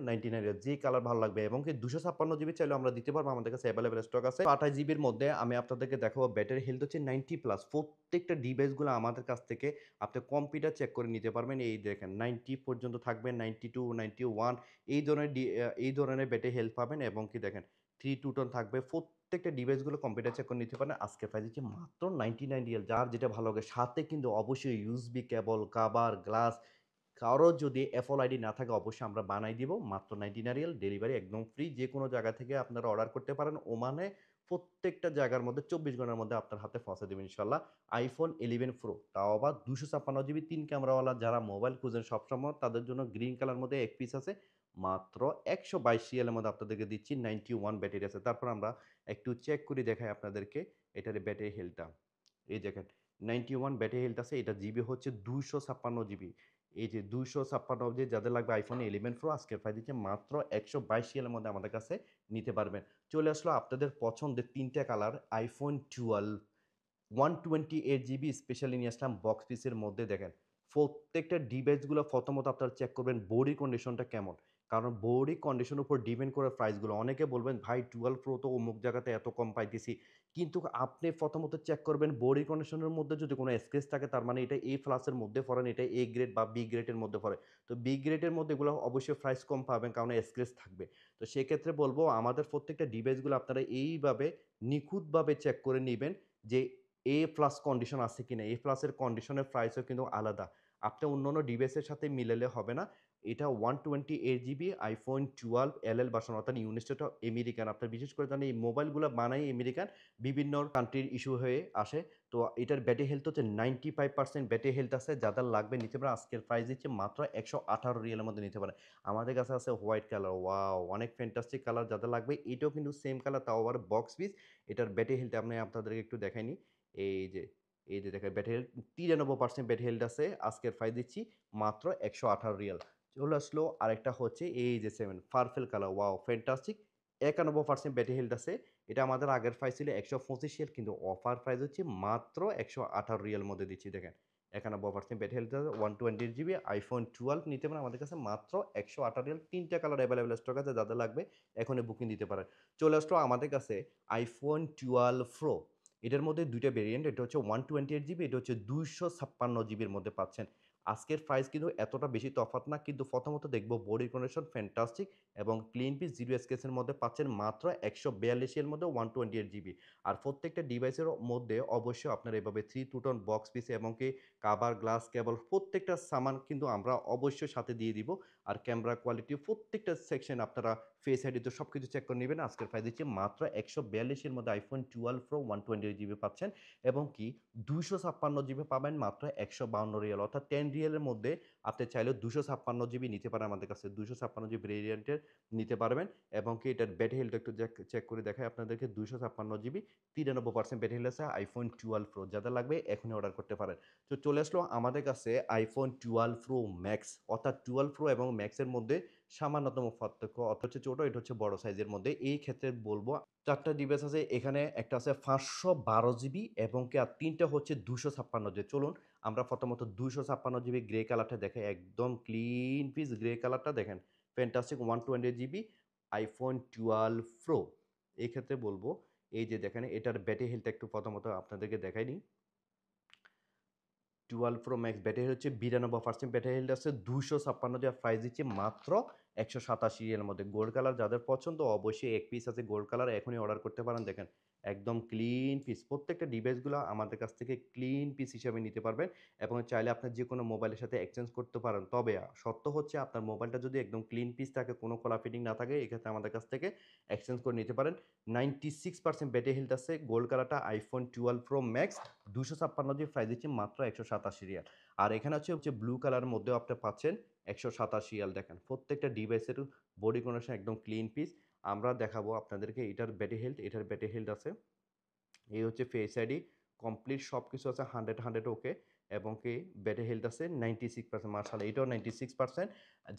যে কালার ভালো লাগবে, এবং কি 256 জিবি চাইলেও আমরা দিতে পারবো, আমাদের কাছে অ্যাভেলেবেল স্টক আছে। 28 জিবির মধ্যে আমি আপনাদেরকে দেখাবো ব্যাটারি হেলথ হচ্ছে 90+। প্রত্যেকটা ডিভাইসগুলো আমাদের কাছ থেকে আপনি কম্পিউটার চেক করে নিতে পারবেন। এই দেখেন 90 পর্যন্ত থাকবে, 92, 91 এই ধরনের ব্যাটারি হেলথ পাবেন, এবং কি দেখেন 3 টন থাকবে। প্রত্যেকটা ডিভাইসগুলো কম্পিউটার চেক করে নিতে পারেন। আজকে প্রাইস হচ্ছে মাত্র 99 রিয়াল। যার যেটা ভালো লাগে, সাথে কিন্তু অবশ্যই ইউএসবি কেবল, কাভার, গ্লাস, কারো যদি এফএল আইডি না থাকে অবশ্যই আমরা বানাই দিব। মাত্র 99 রিয়াল, ডেলিভারি একদম ফ্রি। যে কোনো জায়গা থেকে আপনারা অর্ডার করতে পারেন। ওমানে প্রত্যেকটা জায়গার মধ্যে 24 ঘন্টার মধ্যে আপনার হাতে পৌঁছে দেবেন ইনশাল্লাহ। আইফোন 11 প্রো, তাও আবার 256 জিবি 3 ক্যামেরাওয়ালা, যারা মোবাইল খুঁজেন সবসময় তাদের জন্য গ্রিন কালার মধ্যে এক পিস আছে মাত্র 122 রিয়ালের মধ্যে আপনাদেরকে দিচ্ছি। 91 ব্যাটারি আছে। তারপর আমরা একটু চেক করে দেখাই আপনাদেরকে এটার ব্যাটারি হেলথটা। এই দেখেন 91 ব্যাটারি হেলথ আছে। এটা জিবি হচ্ছে 256 জিবি। এই যে 256 যে যাদের লাগবে আইফোন 11 প্রো, আজকের প্রাইস দিচ্ছে মাত্র 122 রিয়ালের মধ্যে আমাদের কাছে নিতে পারবেন। চলে আসলো আপনাদের পছন্দের 3টা কালার আইফোন 12 128 জিবি স্পেশালি নিয়ে আসলাম বক্স পিসের মধ্যে। দেখেন প্রত্যেকটা ডিভাইসগুলো প্রথমত আপনারা চেক করবেন বডি কন্ডিশনটা কেমন, কারণ বডি কন্ডিশনের উপর ডিপেন্ড করে প্রাইসগুলো। অনেকে বলবেন ভাই 12 প্রো তো অমুক জায়গাতে এত কম পাইতেছি, কিন্তু আপনি প্রথমত চেক করবেন বডি কন্ডিশনের মধ্যে যদি কোনো স্ক্র্যাচ থাকে তার মানে এটা এ প্লাসের মধ্যে পড়ে না, এটা এ গ্রেড বা বি গ্রেডের মধ্যে পড়ে। তো বি গ্রেডের মধ্যে এগুলো অবশ্যই প্রাইস কম পাবেন, কারণ স্ক্র্যাচ থাকবে। তো সেক্ষেত্রে বলবো আমাদের প্রত্যেকটা ডিভাইসগুলো আপনারা এইভাবে নিখুঁতভাবে চেক করে নেবেন যে এ প্লাস কন্ডিশন আছে কিনা। এ প্লাসের কন্ডিশনের প্রাইসও কিন্তু আলাদা, আপনি অন্যান্য ডিভাইসের সাথে মিলালে হবে না। এটা 128 জিবি আইফোন 12 ভার্সন, অর্থাৎ ইউনিস্টেটা আমেরিকান। আপনার বিশেষ করে জানেন এই মোবাইলগুলো বানাই আমেরিকান, বিভিন্ন কান্ট্রির ইস্যু হয়ে আসে। তো এটার ব্যাটারি হেলথ হচ্ছে 95% ব্যাটারি হেলথ আছে। যাদের লাগবে নিতে পারে। আজকের প্রাইস দিচ্ছে মাত্র 118 রিয়ালের মধ্যে নিতে পারে। আমাদের কাছে আছে হোয়াইট কালার, ওয়াও অনেক ফ্যান্টাস্টিক কালার। যাদের লাগবে এটাও কিন্তু সেম কালার, তাও আবার বক্স পিস। এটার ব্যাটারি হেলথ আমি আপনাদেরকে একটু দেখাইনি। এই যে এই যে দেখেন ব্যাটারি হেলথ 93% ব্যাটারি হেলথ আছে। আজকের প্রাইস দিচ্ছি মাত্র 118 রিয়াল। চলে আসলো আরেকটা হচ্ছে এই যে 7 purple colour, wow fantastic. 91% battery health আছে। এটা আমাদের আগের প্রাইস ছিল 125 রিয়াল, কিন্তু অফার প্রাইস হচ্ছে মাত্র 118 রিয়াল মধ্যে দিচ্ছি। দেখেন 91% ব্যাটারি হেলথ আছে, 128 জিবি আইফোন 12 নিতে পারেন আমাদের কাছে মাত্র 118 রিয়াল। 3টা কালার অ্যাভেলেবেল স্টক আছে, যাদের লাগবে এখনই বুকিং দিতে পারেন। চলে আসলো আমাদের কাছে আইফোন 12 প্রো। এটার মধ্যে 2টা ভেরিয়েন্ট, এটা হচ্ছে 128 জিবি, এটা হচ্ছে 256 জিবির মধ্যে পাচ্ছেন। আজকের প্রাইস কিন্তু এতটা বেশি তফাৎ না, কিন্তু প্রথমত দেখবো বডি কন্ডিশন ফ্যান্টাস্টিক এবং ক্লিন পিস জিরো স্কেচের মধ্যে পাচ্ছেন মাত্র 142 এর মধ্যে 128 জিবি। আর প্রত্যেকটা ডিভাইসের মধ্যে অবশ্যই আপনার এভাবে 3 টন বক্স পিস এবং কি কাভার, গ্লাস, কেবল প্রত্যেকটা সামান কিন্তু আমরা অবশ্যই সাথে দিয়ে দিব। আর ক্যামেরা কোয়ালিটি প্রত্যেকটা সেকশন আপনারা ফেস আইডি তো সব কিছু চেক করে নেবেন। আজকের প্রাইস দিচ্ছি মাত্র 142 এর মধ্যে আইফোন 12 প্রো 128 জিবি পাচ্ছেন, এবং কি 256 জিবি পাবেন মাত্র 152 রিয়াল, অর্থাৎ 10 রিয়ালের মধ্যে আপনি চাইলে 256 জিবি নিতে পারেন আমাদের কাছে। 256 জিবি ভেরিয়েন্টের নিতে পারবেন, এবং কি এটার ব্যাটারি হেলথ একটু চেক করে দেখায় আপনাদেরকে। 256 জিবি 93% ব্যাটারি হেলথ আছে আইফোন 12 প্রো। যাদের লাগবে এখনই অর্ডার করতে পারেন। তো চলে আসলো আমাদের কাছে আইফোন 12 প্রো ম্যাক্স, অর্থাৎ 12 প্রো এবং ম্যাক্সের মধ্যে সামান্যতম পার্থক্য, অর্থাৎ হচ্ছে ছোট, এটা হচ্ছে বড় সাইজের মধ্যে। এই ক্ষেত্রে বলবো 4টা ডিভাইস আছে এখানে, একটা আছে 512 জিবি এবং কি আর 3টা হচ্ছে 256 জিবি। চলুন আমরা প্রথমত 256 জিবি গ্রে কালারটা দেখাই, একদম ক্লিন পিস গ্রে কালারটা দেখেন ফ্যান্টাস্টিক। 128 GB iPhone 12 pro. এই ক্ষেত্রে বলবো এই যে দেখেন এটার ব্যাটারি হেলথ একটু প্রথমত আপনাদেরকে দেখাই নিই। 12 প্রো ম্যাক্স ব্যাটারি হচ্ছে 92% ব্যাটারি হেলথ আছে। 256 যা প্রাইস দিচ্ছে মাত্র 187 এর মধ্যে। গোল্ড কালার যাদের পছন্দ অবশ্যই এক পিস আছে গোল্ড কালার, এখনই অর্ডার করতে পারেন। দেখেন একদম ক্লিন পিস, প্রত্যেকটা ডিভাইসগুলো আমাদের কাছ থেকে ক্লিন পিস হিসাবে নিতে পারবেন, এবং চাইলে আপনার যে কোনো মোবাইলের সাথে এক্সচেঞ্জ করতে পারেন। তবে সত্য হচ্ছে আপনার মোবাইলটা যদি একদম ক্লিন পিস থাকে, কোনো খোলা ফিটিং না থাকে, এক্ষেত্রে আমাদের কাছ থেকে এক্সচেঞ্জ করে নিতে পারেন। 96% ব্যাটারি হেলথ আছে গোল্ড কালারটা আইফোন 12 প্রো ম্যাক্স। 256 প্রাইস দিচ্ছে মাত্র 187 রিয়াল। আর এখানে হচ্ছে ব্লু কালারের মধ্যেও আপনি পাচ্ছেন 187 রিয়াল। দেখেন প্রত্যেকটা ডিভাইসের বডি কন্ডিশন একদম ক্লিন পিস। আমরা দেখাবো আপনাদেরকে এটার ব্যাটারি হেলথ, এটার ব্যাটারি হেলথ আছে। এই হচ্ছে ফেস আইডি, কমপ্লিট সব কিছু আছে 100 ওকে, এবং কি ব্যাটারি হেলথ আছে 96%। মার্শাল্লাহ, এটাও 96%।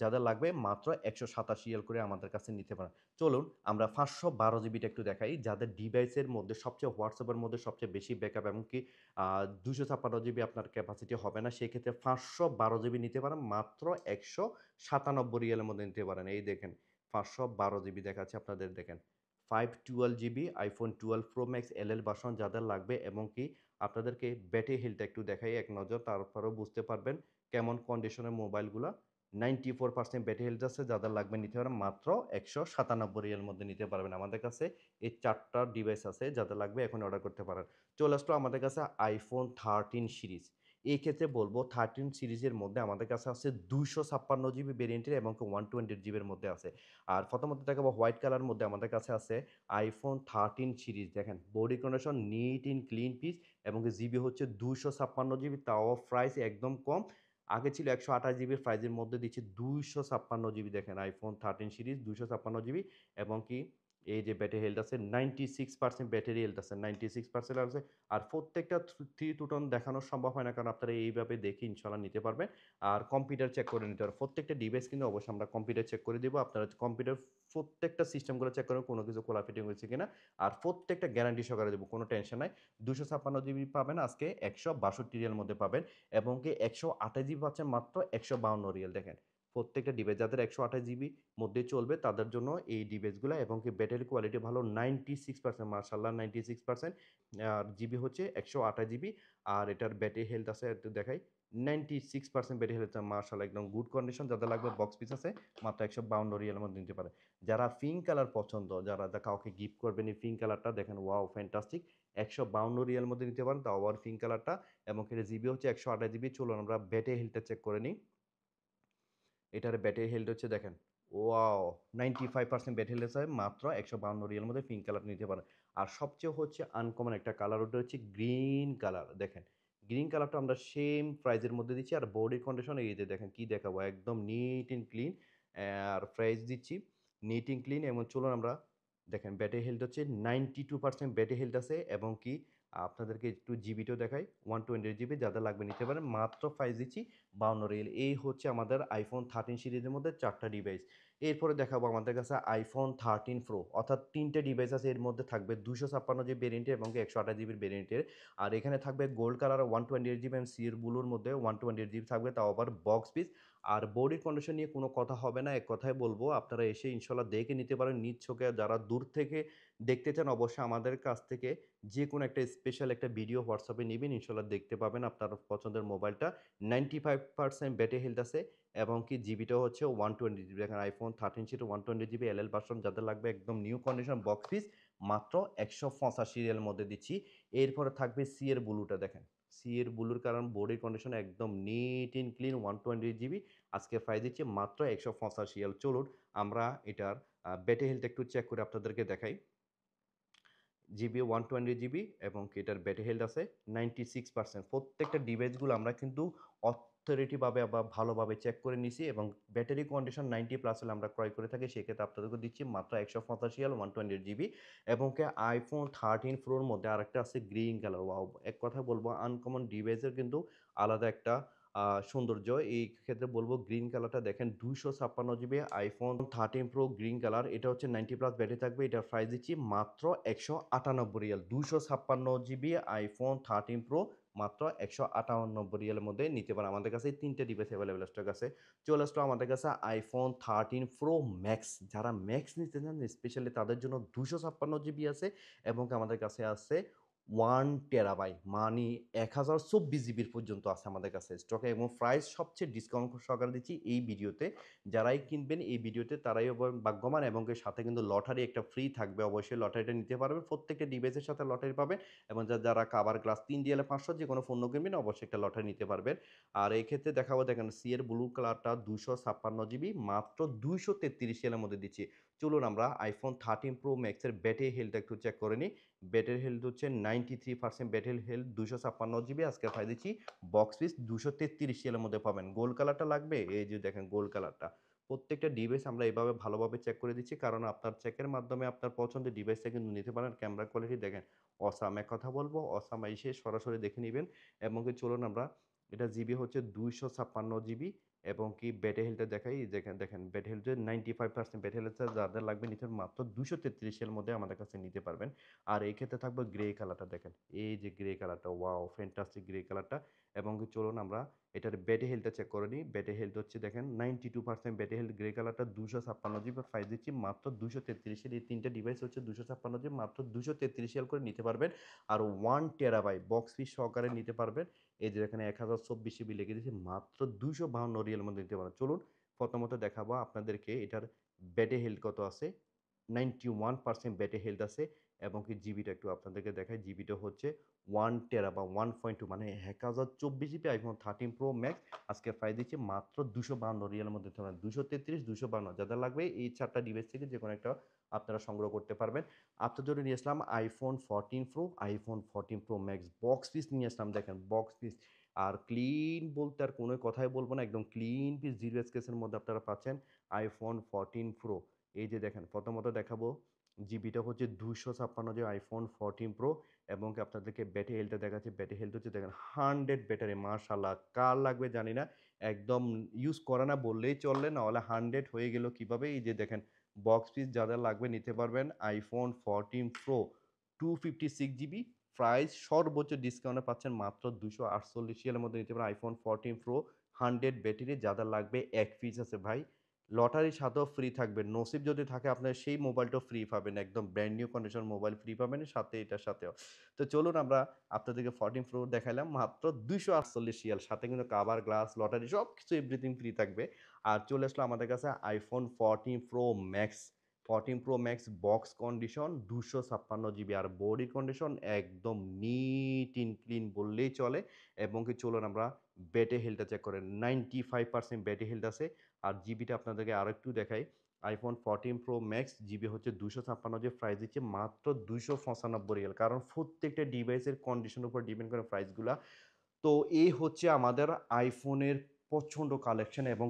যাদের লাগবে মাত্র 187 করে আমাদের কাছে নিতে পারেন। চলুন আমরা 512 জিবিটা একটু দেখাই, যাদের ডিভাইসের মধ্যে সবচেয়ে হোয়াটসঅ্যাপের মধ্যে সবচেয়ে বেশি ব্যাকআপ, এমনকি 256 জিবি আপনার ক্যাপাসিটি হবে না, সেক্ষেত্রে 512 জিবি নিতে পারেন মাত্র 197 রিয়ালের মধ্যে নিতে পারেন। এই দেখেন 512 জিবি দেখাচ্ছে আপনাদের, দেখেন 512 জিবি আইফোন 12 প্রো ম্যাক্স এল ভার্সন যাদের লাগবে, এবং কি আপনাদেরকে ব্যাটারি হেলথ একটু দেখাই এক নজর, তারপরেও বুঝতে পারবেন কেমন কন্ডিশনের মোবাইলগুলো। 94% ব্যাটারি হেলথ আছে, যাদের লাগবে নিতে পারেন মাত্র 197 রিয়াল মধ্যে নিতে পারবেন। আমাদের কাছে এই 4টা ডিভাইস আছে, যাদের লাগবে এখন অর্ডার করতে পারেন। চলে আসলো আমাদের কাছে আইফোন 13 সিরিজ। এই ক্ষেত্রে বলবো 13 সিরিজের মধ্যে আমাদের কাছে আছে 256 জিবি ভেরিয়েন্টের, এবং 128 জিবির মধ্যে আছে। আর প্রথমত দেখাবো হোয়াইট কালার মধ্যে আমাদের কাছে আছে আইফোন 13 সিরিজ। দেখেন body condition neat in clean piece, এবং জিবি হচ্ছে 256 জিবি, তাও প্রাইস একদম কম। আগে ছিল 128 জিবির, প্রাইজের মধ্যে দিচ্ছে 256 জিবি। দেখেন আইফোন 13 সিরিজ 256 জিবি, এবং কি এই যে ব্যাটারি হেলথ আছে 96% ব্যাটারি হেলথ আছে, 96% আছে। আর প্রত্যেকটা থ্রি টু টোন দেখানো সম্ভব হয় না, কারণ আপনারা এইভাবে দেখে ইনশাল্লাহ নিতে পারবেন। আর কম্পিউটার চেক করে নিতে পারবেন প্রত্যেকটা ডিভাইস, কিন্তু অবশ্যই আমরা কম্পিউটার চেক করে দেবো। আপনারা কম্পিউটার প্রত্যেকটা সিস্টেমগুলো চেক করবেন কোনো কিছু খোলা ফিটিং হয়েছে কিনা, আর প্রত্যেকটা গ্যারান্টি সহকারে দেবো, কোনো টেনশন নাই। 256 জিবি পাবেন আজকে 162 রিয়াল মধ্যে পাবেন, এবং কি 128 জিবি পাচ্ছেন মাত্র 152 রিয়াল। দেখেন প্রত্যেকটা ডিভাইস যাদের 128 জিবি মধ্যে চলবে তাদের জন্য এই ডিভাইসগুলো, এবং কি ব্যাটারি কোয়ালিটি ভালো 96%, মার্শাল্লাহ 96%। আর জিবি হচ্ছে 128 জিবি, আর এটার ব্যাটারি হেলথ আছে একটু দেখাই 96% ব্যাটারি হেলথ, মার্শাল্লাহ একদম গুড কন্ডিশন। যাদের লাগবে বক্স পিস আছে মাত্র 152 রিয়ালের মধ্যে নিতে পারে। যারা পিঙ্ক কালার পছন্দ, যারা কাউকে গিফট করবেন এই পিঙ্ক কালারটা, দেখেন ওয়াও ফ্যান্টাস্টিক, 152 রিয়াল মধ্যে নিতে পারেন, তাও আবার পিঙ্ক কালারটা, এবং এটা জিবি হচ্ছে 128 জিবি। চলুন আমরা ব্যাটারি হেলথটা চেক করে নিই। এটার ব্যাটারি হেলথ হচ্ছে দেখেন ওয়াও 95% ব্যাটারি হেলথ আছে, মাত্র 152 রিয়ালের মধ্যে পিঙ্ক কালার নিতে পারেন। আর সবচেয়ে হচ্ছে আনকমন একটা কালার, ওটা হচ্ছে গ্রিন কালার। দেখেন গ্রিন কালারটা আমরা সেম প্রাইজের মধ্যে দিচ্ছি, আর বডি কন্ডিশন এই যে দেখেন কি দেখাবো, একদম নিট অ্যান্ড ক্লিন। আর প্রাইস দিচ্ছি নিট অ্যান্ড ক্লিন। এবং চলুন আমরা দেখেন ব্যাটারি হেলথ হচ্ছে 92% ব্যাটারি হেলথ আছে, এবং কি আপনাদেরকে একটু জিবিটাও দেখাই 128 জিবি, যাদের লাগবে নিতে পারেন মাত্র প্রাইস দিচ্ছি 52 রিয়াল। এই হচ্ছে আমাদের আইফোন 13 সিরিজের মধ্যে 4টা ডিভাইস। এরপরে দেখাবো আমাদের কাছে আইফোন 13 প্রো, অর্থাৎ 3টে ডিভাইস আছে, এর মধ্যে থাকবে 256 জিবি ভেরিয়েন্টের এবং 128 জিবির ভেরিয়েন্টের। আর এখানে থাকবে গোল্ড কালার 128 জিবি, এবং সির ব্লুর মধ্যে 128 জিবি থাকবে, তাও আবার বক্স পিস। আর বডি কন্ডিশন নিয়ে কোনো কথা হবে না, এক কথায় বলবো আপনারা এসে ইনশাল্লাহ দেখে নিতে পারেন নিজ চোখে। যারা দূর থেকে দেখতে চান অবশ্যই আমাদের কাছ থেকে যে কোনো একটা স্পেশাল একটা ভিডিও হোয়াটসঅ্যাপে নেবেন, ইনশাল্লাহ দেখতে পাবেন আপনার পছন্দের মোবাইলটা। 95% ব্যাটারি হেলথ আছে, এবং কি জিবিটাও হচ্ছে 128 জিবি। দেখেন আইফোন 13 সিরিজ 128 জিবি এল ভার্সন, যাদের লাগবে একদম নিউ কন্ডিশন বক্স পিস মাত্র 185 রিয়ালের মধ্যে দিচ্ছি। এরপরে থাকবে সি এর ব্লুটা, দেখেন সি এর ব্লুর কারণ বডি কন্ডিশন একদম নিট ইন ক্লিন 128 জিবি, আজকে প্রাইস দিচ্ছি মাত্র 185 রিয়াল। চলুন আমরা এটার ব্যাটারি হেলথ একটু চেক করে আপনাদেরকে দেখাই। জিবি 128 জিবি, এবং এটার ব্যাটারি হেলথ আছে 96%। প্রত্যেকটা ডিভাইসগুলো আমরা কিন্তু অথরিটিভাবে বা ভালোভাবে চেক করে নিছি, এবং ব্যাটারি কন্ডিশন 90+ হলে আমরা ক্রয় করে থাকি, সেক্ষেত্রে আপনাদেরকে দিচ্ছি মাত্র 185 128 জিবি। এবং আইফোন 13 প্রোর মধ্যে আরেকটা আছে গ্রিন কালার, ওয়াও এক কথা বলবো আনকমন ডিভাইসের কিন্তু আলাদা একটা সৌন্দর্য। এই ক্ষেত্রে বলবো গ্রিন কালারটা দেখেন 256 GB iPhone 13 pro green colour, এটা হচ্ছে 90+ ব্যাটারি থাকবে, এটার প্রাইস দিচ্ছি মাত্র 198 রিয়াল। 256 জিবি আইফোন 13 প্রো মাত্র 198 রিয়ালের মধ্যে নিতে পারেন। আমাদের কাছে 3টে ডিভাইস অ্যাভেলেবেল স্টক আছে। চলে আসলো আমাদের কাছে আইফোন 13 প্রো ম্যাক্স। যারা ম্যাক্স নিতে চান স্পেশালি তাদের জন্য 256 জিবি আছে, এবং আমাদের কাছে আছে 1 টেরাবাইট মানে 1024 জিবির পর্যন্ত আছে আমাদের কাছে স্টকে, এবং প্রাইস সবচেয়ে ডিসকাউন্ট সহকারে দিচ্ছি এই ভিডিওতে। যারাই কিনবেন এই ভিডিওতে তারাই ভাগ্যবান, এবং এর সাথে কিন্তু লটারি একটা ফ্রি থাকবে, অবশ্যই লটারিটা নিতে পারবেন। প্রত্যেকটা ডিভাইসের সাথে লটারি পাবেন, এবং যারা কাভার গ্লাস 3 ডিএল 500 যে কোনো ফোন কিনবেন অবশ্যই একটা লটারি নিতে পারবেন। আর এই ক্ষেত্রে দেখাবো দেখেন সি এর ব্লু কালারটা 256 জিবি মাত্র 233 মধ্যে দিচ্ছি। চলুন আমরা আইফোন 13 প্রো ম্যাক্সের ব্যাটারি হেলথ একটু চেক করে নিই। ব্যাটারি হেলথ হচ্ছে 93% ব্যাটারি হেলথ, 256 জিবি, আজকে পাই দিচ্ছি বক্স পিস 233 মধ্যে পাবেন। গোল্ড কালারটা লাগবে, এই যে দেখেন গোল্ড কালারটা। প্রত্যেকটা ডিভাইস আমরা এভাবে ভালোভাবে চেক করে দিচ্ছি, কারণ আপনার চেকের মাধ্যমে আপনার পছন্দের ডিভাইসটা কিন্তু নিতে পারেন। ক্যামেরা কোয়ালিটি দেখেন অসাম, এক কথা বলবো অসাম এসে সরাসরি দেখে নেবেন। এবং কি চলুন আমরা, এটা জিবি হচ্ছে 256 জিবি, এবং কি ব্যাটারি হেলথটা দেখাই, দেখেন দেখেন ব্যাটারি হেলথ 95% ব্যাটারি হেলথ, যাদের লাগবে নিতে মাত্র 233 এর মধ্যে আমাদের কাছে নিতে পারবেন। আর এই ক্ষেত্রে থাকবে গ্রে কালারটা, দেখেন এই যে গ্রে কালারটা, ওয়াও ফ্যান্টাস্টিক গ্রে কালারটা। এবং কি চলুন আমরা এটার ব্যাটারি হেলথটা চেক করে নিই। ব্যাটারি হেলথ হচ্ছে দেখেন 92% ব্যাটারি হেলথ, গ্রে কালারটা 256 জিবি প্রাইস দিচ্ছি মাত্র 233 এর। এই তিনটা ডিভাইস হচ্ছে 256 জিবি মাত্র 233 করে নিতে পারবেন। আর 1 টেরাবাইট বক্স পিস সহকারে নিতে পারবেন। এই যে এখানে 1024 জিবি লিখে দিয়েছি, মাত্র 252 মধ্যে নিতে পারেন। চলুন প্রথমত দেখাবো আপনাদেরকে এটার ব্যাটারি হেলথ কত আছে। 91% ব্যাটারি হেলথ আছে। এবং কি জিবিটা একটু আপনাদেরকে দেখাই, জিবিটা হচ্ছে 1 টেরা বা 1.2 মানে 1024 জিবি আইফোন 13 প্রো ম্যাক্স। আজকে প্রাইস দিচ্ছি মাত্র 252 মধ্যে নিতে পারেন। 233, 252 যাদের লাগবে এই চারটা ডিভাইস থেকে যে কোনো একটা আপনারা সংগ্রহ করতে পারবেন। আপনার জন্য নিয়ে আসলাম iPhone 14 pro, iPhone 14 pro max box piece নিয়ে আসলাম, দেখেন বক্স পিস। আর ক্লিন বলতে আর কোনো কথাই বলবো না, একদম ক্লিন পিস জিরো স্কেচের মধ্যে আপনারা পাচ্ছেন আইফোন 14 প্রো। এই যে দেখেন প্রথমত দেখাবো, জিবিটা হচ্ছে 256 যে আইফোন 14 প্রো। এবং কি আপনাদেরকে ব্যাটারি হেলথটা দেখাচ্ছি, ব্যাটারি হেলথ হচ্ছে দেখেন 100 ব্যাটারি, মাশাল্লাহ কার লাগবে জানি না, একদম ইউজ করে না বললেই চললে, না হলে 100 হয়ে গেল কিভাবে। এই যে দেখেন বক্স পিস যাদের লাগবে নিতে পারবেন আইফোন 14 প্রো 256 জিবি, প্রাইস সর্বোচ্চ ডিসকাউন্টে পাচ্ছেন মাত্র 248 মধ্যে নিতে পারেন আইফোন 14 প্রো 100 ব্যাটারি। যাদের লাগবে এক পিস আছে ভাই, লটারির সাথেও ফ্রি থাকবে, নসিব যদি থাকে আপনার সেই মোবাইলটাও ফ্রি পাবেন, একদম brand new condition mobile free পাবেন সাথে, এটার সাথেও। তো চলুন আমরা আপনাদেরকে 14 প্রো দেখাইলাম মাত্র 248, সাথে কিন্তু কাভার গ্লাস লটারি সব কিছু এভরিথিং ফ্রি থাকবে। আর চলে আসলো আমাদের কাছে iPhone 14 pro max, 14 pro max box condition 256 GB, আর বডি কন্ডিশন একদম নিট ইন ক্লিন বললেই চলে। এবং কি চলুন আমরা ব্যাটারি হেলথটা চেক করেন, 95% ব্যাটারি হেলথ আছে। আর জিবিটা আপনাদেরকে আরও একটু দেখাই, আইফোন 14 প্রো ম্যাক্স জিবি হচ্ছে 256, প্রাইস দিচ্ছে মাত্র 295 কারণ প্রত্যেকটা ডিভাইসের কন্ডিশনের উপর ডিপেন্ড করে প্রাইসগুলা। তো এই হচ্ছে আমাদের আইফোনের প্রচণ্ড কালেকশন। এবং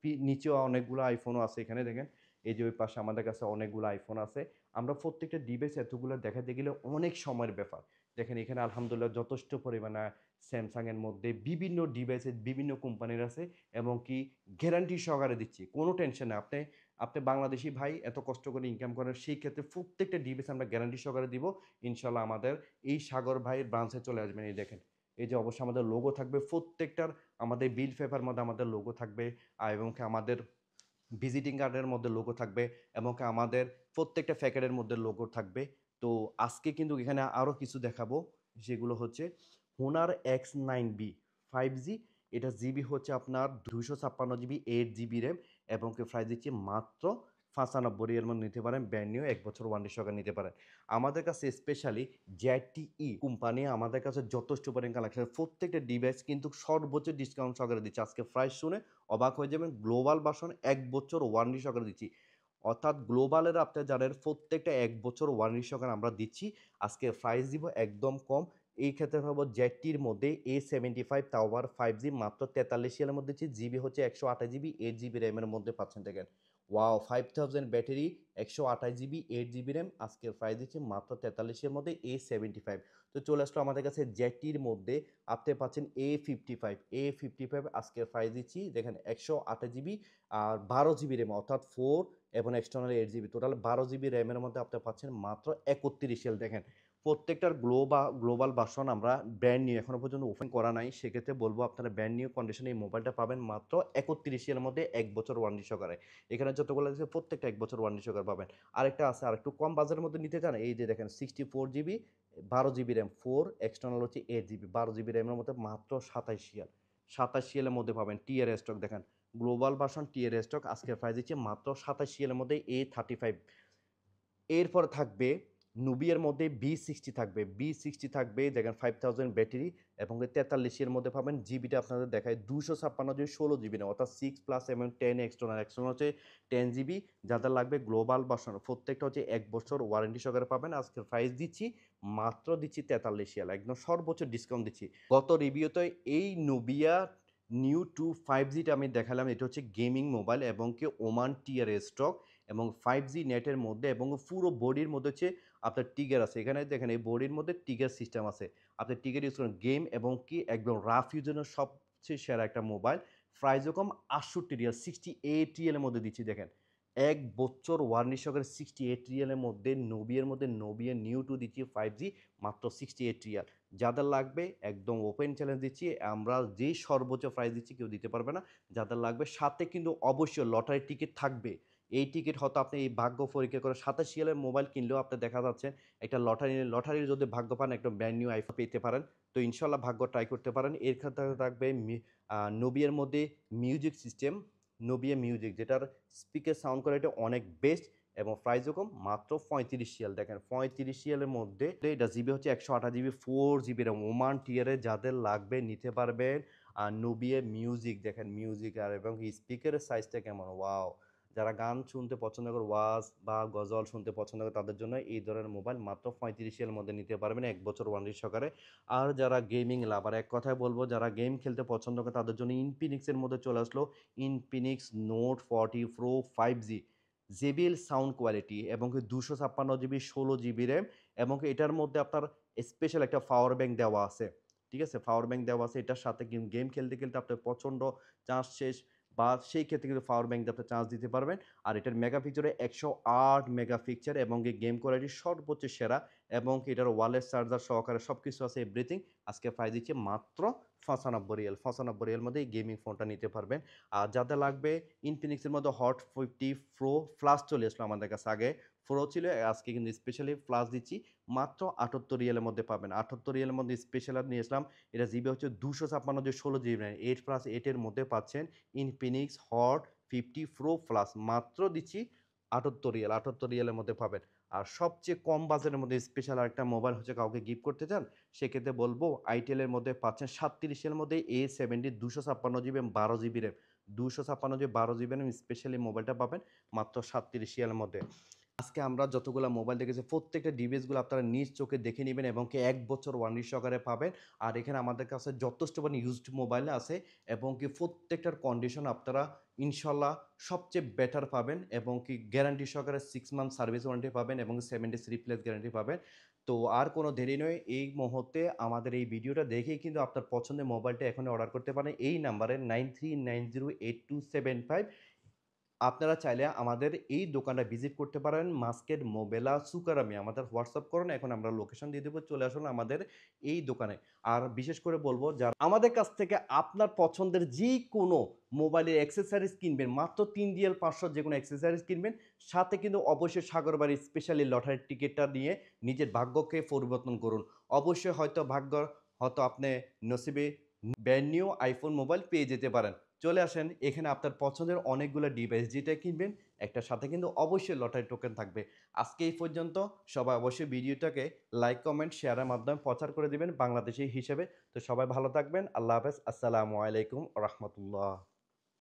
কি নিচেও অনেকগুলো আইফোনও আছে, এখানে দেখেন এই যে ওই পাশে আমাদের কাছে অনেকগুলো আইফোন আছে। আমরা প্রত্যেকটা ডিভাইস এতগুলো দেখাতে গেলে অনেক সময়ের ব্যাপার। দেখেন এখানে আলহামদুলিল্লাহ যথেষ্ট পরিমাণে স্যামসাংয়ের মধ্যে বিভিন্ন ডিভাইসের বিভিন্ন কোম্পানির আছে। এবং কি গ্যারান্টি সহকারে দিচ্ছি, কোনো টেনশন নেই। আপনি আপনি বাংলাদেশি ভাই এত কষ্ট করে ইনকাম করেন, সেই ক্ষেত্রে প্রত্যেকটা ডিভাইস আমরা গ্যারান্টি সহকারে দিব ইনশাল্লাহ। আমাদের এই সাগর ভাইয়ের ব্রাঞ্চে চলে আসবেন। এই দেখেন এই যে অবশ্যই আমাদের লোগো থাকবে প্রত্যেকটার, আমাদের বিল পেপার মধ্যে আমাদের লোগো থাকবে। আর এবং কি আমাদের ভিজিটিং কার্ডের মধ্যে লোগো থাকবে। এবং কি আমাদের প্রত্যেকটা প্যাকেটের মধ্যে লোগো থাকবে। তো আজকে কিন্তু এখানে আরও কিছু দেখাবো, যেগুলো হচ্ছে হোনার X9B 5G। এটা জিবি হচ্ছে আপনার 256 জিবি 8 জিবি র্যাম। এবং কি প্রাইস দিচ্ছি মাত্র 95 এর মধ্যে নিতে পারেন, ব্র্যান্ড নিউ 1 বছর ওয়ারেন্টি সহকারে নিতে পারেন। আমাদের কাছে স্পেশালি ZTE কোম্পানি আমাদের কাছে যথেষ্ট পরিমাণ কালেকশন, প্রত্যেকটা ডিভাইস কিন্তু সর্বোচ্চ ডিসকাউন্ট সহকারে দিচ্ছে। আজকে প্রাইস শুনে অবাক হয়ে যাবেন, গ্লোবাল ভার্সন 1 বছর ওয়ারেন্টি সহকারে দিচ্ছি। অর্থাৎ গ্লোবালের আপনি জানেন প্রত্যেকটা 1 বছর ওয়ারেন্টি সহকারে আমরা দিচ্ছি। আজকে প্রাইস দিব একদম কম। এই ক্ষেত্রে হবো জেডটির মধ্যে A75 টাওয়ার 5G মাত্র 43 মধ্যে দিচ্ছি, জিবি হচ্ছে 128 জিবি 8 জিবি র্যামের মধ্যে পাচ্ছেন। দেখেন wow 5000 battery, 128 GB 8 GB RAM, আজকের প্রাইস দিচ্ছি মাত্র 43 মধ্যে A75। তো চলে আসলো আমাদের কাছে জেডটির মধ্যে, আপনি পাচ্ছেন A55 আজকের প্রাইস দিচ্ছি দেখেন 128 জিবি আর 12 জিবি র্যাম, অর্থাৎ 4 এবং এক্সটার্নাল 8 জিবি, টোটাল 12 জিবি র্যামের মধ্যে আপনি পাচ্ছেন মাত্র 31। দেখেন প্রত্যেকটার গ্লোবাল ভার্সন আমরা ব্র্যান্ড নিউ এখনো পর্যন্ত ওপেন করা নাই, সেক্ষেত্রে বলবো আপনারা ব্র্যান্ড নিউ কন্ডিশনে এই মোবাইলটা পাবেন মাত্র 31 মধ্যে 1 বছর ওয়ারেন্টি সহকারে। এখানে যতগুলো আছে প্রত্যেকটা 1 বছর ওয়ারেন্টি সহকারে পাবেন। আরেকটা আছে আর একটু কম বাজারের মধ্যে নিতে চান, এই যে দেখেন 64 জিবি 12 জিবি র্যাম, 4 এক্সটার্নাল হচ্ছে 8 জিবি, 12 জিবি র্যামের মধ্যে মাত্র 27 মধ্যে পাবেন। টিআর স্টক দেখেন গ্লোবাল ভার্সন টিআর স্টক আজকের প্রাইস দিচ্ছে মাত্র 27 মধ্যে A35। এরপর থাকবে নুবিয়ার মধ্যে বি সিক্সটি থাকবে দেখেন 5000 ব্যাটারি। এবং 43 মধ্যে পাবেন, জিবিটা আপনাদের দেখায় 256 16 জিবি না, অর্থাৎ 6+ এবং 10 এক্সটার্নাল হচ্ছে 10 জিবি। যাদের লাগবে গ্লোবাল ভার্সন প্রত্যেকটা হচ্ছে 1 বছর ওয়ারেন্টি সহকারে পাবেন। আজকের প্রাইস দিচ্ছি মাত্র দিচ্ছি 43, একদম সর্বোচ্চ ডিসকাউন্ট দিচ্ছি। গত রিভিউতে এই নুবিয়া নিউ 5Gটা আমি দেখালাম, এটা হচ্ছে গেমিং মোবাইল এবং কি ওমান টিয়ার স্টক এবং 5G নেটের মধ্যে, এবং পুরো বডির মধ্যে হচ্ছে আপনার টিগার আছে, এখানে দেখেন এই বডির মধ্যে টিগার সিস্টেম আছে, আপনি টিগার ইউজ করেন গেম এবং কি একদম রাফ ইউজের জন্য সবচেয়ে সেরা একটা মোবাইল। প্রাইসও কম, 68 রিয়াল, 68 রিয়ালের মধ্যে দিচ্ছি দেখেন। 1 বছর ওয়ারেন্টি সহকারে 68 রিয়ালের মধ্যে নোবিয়া নিউ 2 দিচ্ছি 5G, মাত্র 68 রিয়াল। যাদের লাগবে একদম ওপেন চ্যালেঞ্জ দিচ্ছি, আমরা যেই সর্বোচ্চ প্রাইস দিচ্ছি কেউ দিতে পারবে না। যাদের লাগবে সাথে কিন্তু অবশ্যই লটারির টিকিট থাকবে। এই টিকিট হয়তো আপনি এই ভাগ্য পরীক্ষা করে 27 রিয়ালের মোবাইল কিনলেও আপনি দেখা যাচ্ছে একটা লটারির যদি ভাগ্য পান একটা ব্র্যান্ড নিউ আইফোন পেতে পারেন। তো ইনশাল্লাহ ভাগ্য ট্রাই করতে পারেন। এর ক্ষেত্রে থাকবে নোবিয়ার মধ্যে মিউজিক সিস্টেম, নোবিয়া মিউজিক, যেটার স্পিকার সাউন্ড কোয়ালিটি অনেক বেস্ট এবং প্রাইসও কম, মাত্র 35 রিয়াল। দেখেন 35 রিয়ালের মধ্যে এটা জিবি হচ্ছে 128 জিবি, 4 জিবি র্যাম, ওমান টিয়ারে যাদের লাগবে নিতে পারবেন। আর নোবিয়া মিউজিক দেখেন, মিউজিক আর এবং স্পিকারের সাইজটা কেমন, ওয়াও! যারা গান শুনতে পছন্দ করে, ওয়াজ বা গজল শুনতে পছন্দ করে, তাদের জন্য এই ধরনের মোবাইল মাত্র 35 রিয়ালের মধ্যে নিতে পারবেন 1 বছর ওয়ারেন্টি সহকারে। আর যারা গেমিং লাভার, এক কথায় বলবো যারা গেম খেলতে পছন্দ করে তাদের জন্য ইনফিনিক্সের মধ্যে চলে আসলো Infinix note 40 pro 5G, JBL sound quality এবং 256 জিবি, 16 জিবি র্যাম এবং এটার মধ্যে আপনার স্পেশাল একটা পাওয়ার ব্যাংক দেওয়া আছে। ঠিক আছে, পাওয়ার ব্যাংক দেওয়া আছে, এটার সাথে গেম খেলতে খেলতে আপনার প্রচণ্ড চার্জ শেষ বা সেই ক্ষেত্রে কিন্তু পাওয়ার ব্যাংক দিয়ে আপনি চার্জ দিতে পারবেন। আর এটার মেগাপিক্সেলে 108 মেগাপিক্সেল এবং গেম কোয়ালিটি সর্বোচ্চ সেরা এবং এটার ওয়ালেট চার্জার সহকারে সব কিছু আছে এভরিথিং। আজকে প্রাইস দিচ্ছে মাত্র 95 রিয়াল। 95 রিয়াল মধ্যে এই গেমিং ফোনটা নিতে পারবেন। আর যাদের লাগবে ইনফিনিক্সের মধ্যে হট 50 প্রো প্লাস চলে আসলো আমাদের কাছে, আগে প্রো ছিল, আজকে কিন্তু স্পেশালি প্লাস দিচ্ছি মাত্র 78 রিয়ালের মধ্যে পাবেন। 78 রিয়ালের মধ্যে স্পেশাল নিয়ে আসলাম। এটা জিবি হচ্ছে 256, 16 জিবি, 8+8-এর মধ্যে পাচ্ছেন ইনফিনিক্স হট 50 প্রো প্লাস, মাত্র দিচ্ছি 78 রিয়াল। 78 রিয়ালের মধ্যে পাবেন। আর সবচেয়ে কম বাজেটের মধ্যে স্পেশাল একটা মোবাইল হচ্ছে কাউকে গিফট করতে চান, সেক্ষেত্রে বলবো আইটেলের মধ্যে পাচ্ছেন 37-এর মধ্যে A70 256 GB, 12 GB RAM, 256 GB, 12 GB RAM specially মোবাইলটা পাবেন মাত্র 37 রিয়ালের মধ্যে। আজকে আমরা যতগুলো মোবাইল দেখেছি প্রত্যেকটা ডিভাইসগুলো আপনারা নিজ চোখে দেখে নেবেন এবং কি 1 বছর ওয়ারেন্টি সহকারে পাবেন। আর এখানে আমাদের কাছে যথেষ্ট পরিমাণ ইউজড মোবাইল আছে এবং কি প্রত্যেকটার কন্ডিশন আপনারা ইনশাল্লাহ সবচেয়ে বেটার পাবেন এবং কি গ্যারান্টি সহকারে 6 মান্থ সার্ভিস ওয়ারেন্টি পাবেন এবং 7 days রিপ্লেস গ্যারান্টি পাবেন। তো আর কোনো দেরি নয়, এই মুহূর্তে আমাদের এই ভিডিওটা দেখেই কিন্তু আপনার পছন্দের মোবাইলটা এখন অর্ডার করতে পারেন এই নাম্বারে 93908275। আপনারা চাইলে আমাদের এই দোকানটা ভিজিট করতে পারেন, মাস্কেট মোবেলা সুকারামি, আমাদের হোয়াটসঅ্যাপ করুন, এখন আমরা লোকেশন দিয়ে দেবো, চলে আসুন আমাদের এই দোকানে। আর বিশেষ করে বলবো যারা আমাদের কাছ থেকে আপনার পছন্দের যে কোনো মোবাইলের অ্যাক্সেসরিজ কিনবেন, মাত্র 3 রিয়াল 500 যে কোনো অ্যাক্সেসরিজ কিনবেন, সাথে কিন্তু অবশ্যই সাগরবাড়ির স্পেশালি লটারির টিকিটটা নিয়ে নিজের ভাগ্যকে পরিবর্তন করুন। অবশ্যই হয়তো হয়তো আপনি নসিবে ব্র্যান্ড নিউ আইফোন মোবাইল পেয়ে যেতে পারেন। চলে আসেন, এখানে আপনার পছন্দের অনেকগুলো ডিভাইস যেটা কিনবেন একটার সাথে কিন্তু অবশ্যই লটারি টোকেন থাকবে। আজকে এই পর্যন্ত, সবাই অবশ্যই ভিডিওটাকে লাইক কমেন্ট শেয়ারের মাধ্যমে প্রচার করে দিবেন বাংলাদেশি হিসেবে। তো সবাই ভালো থাকবেন, আল্লাহ হাফেজ, আসসালামু আলাইকুম রহমতুল্লাহ।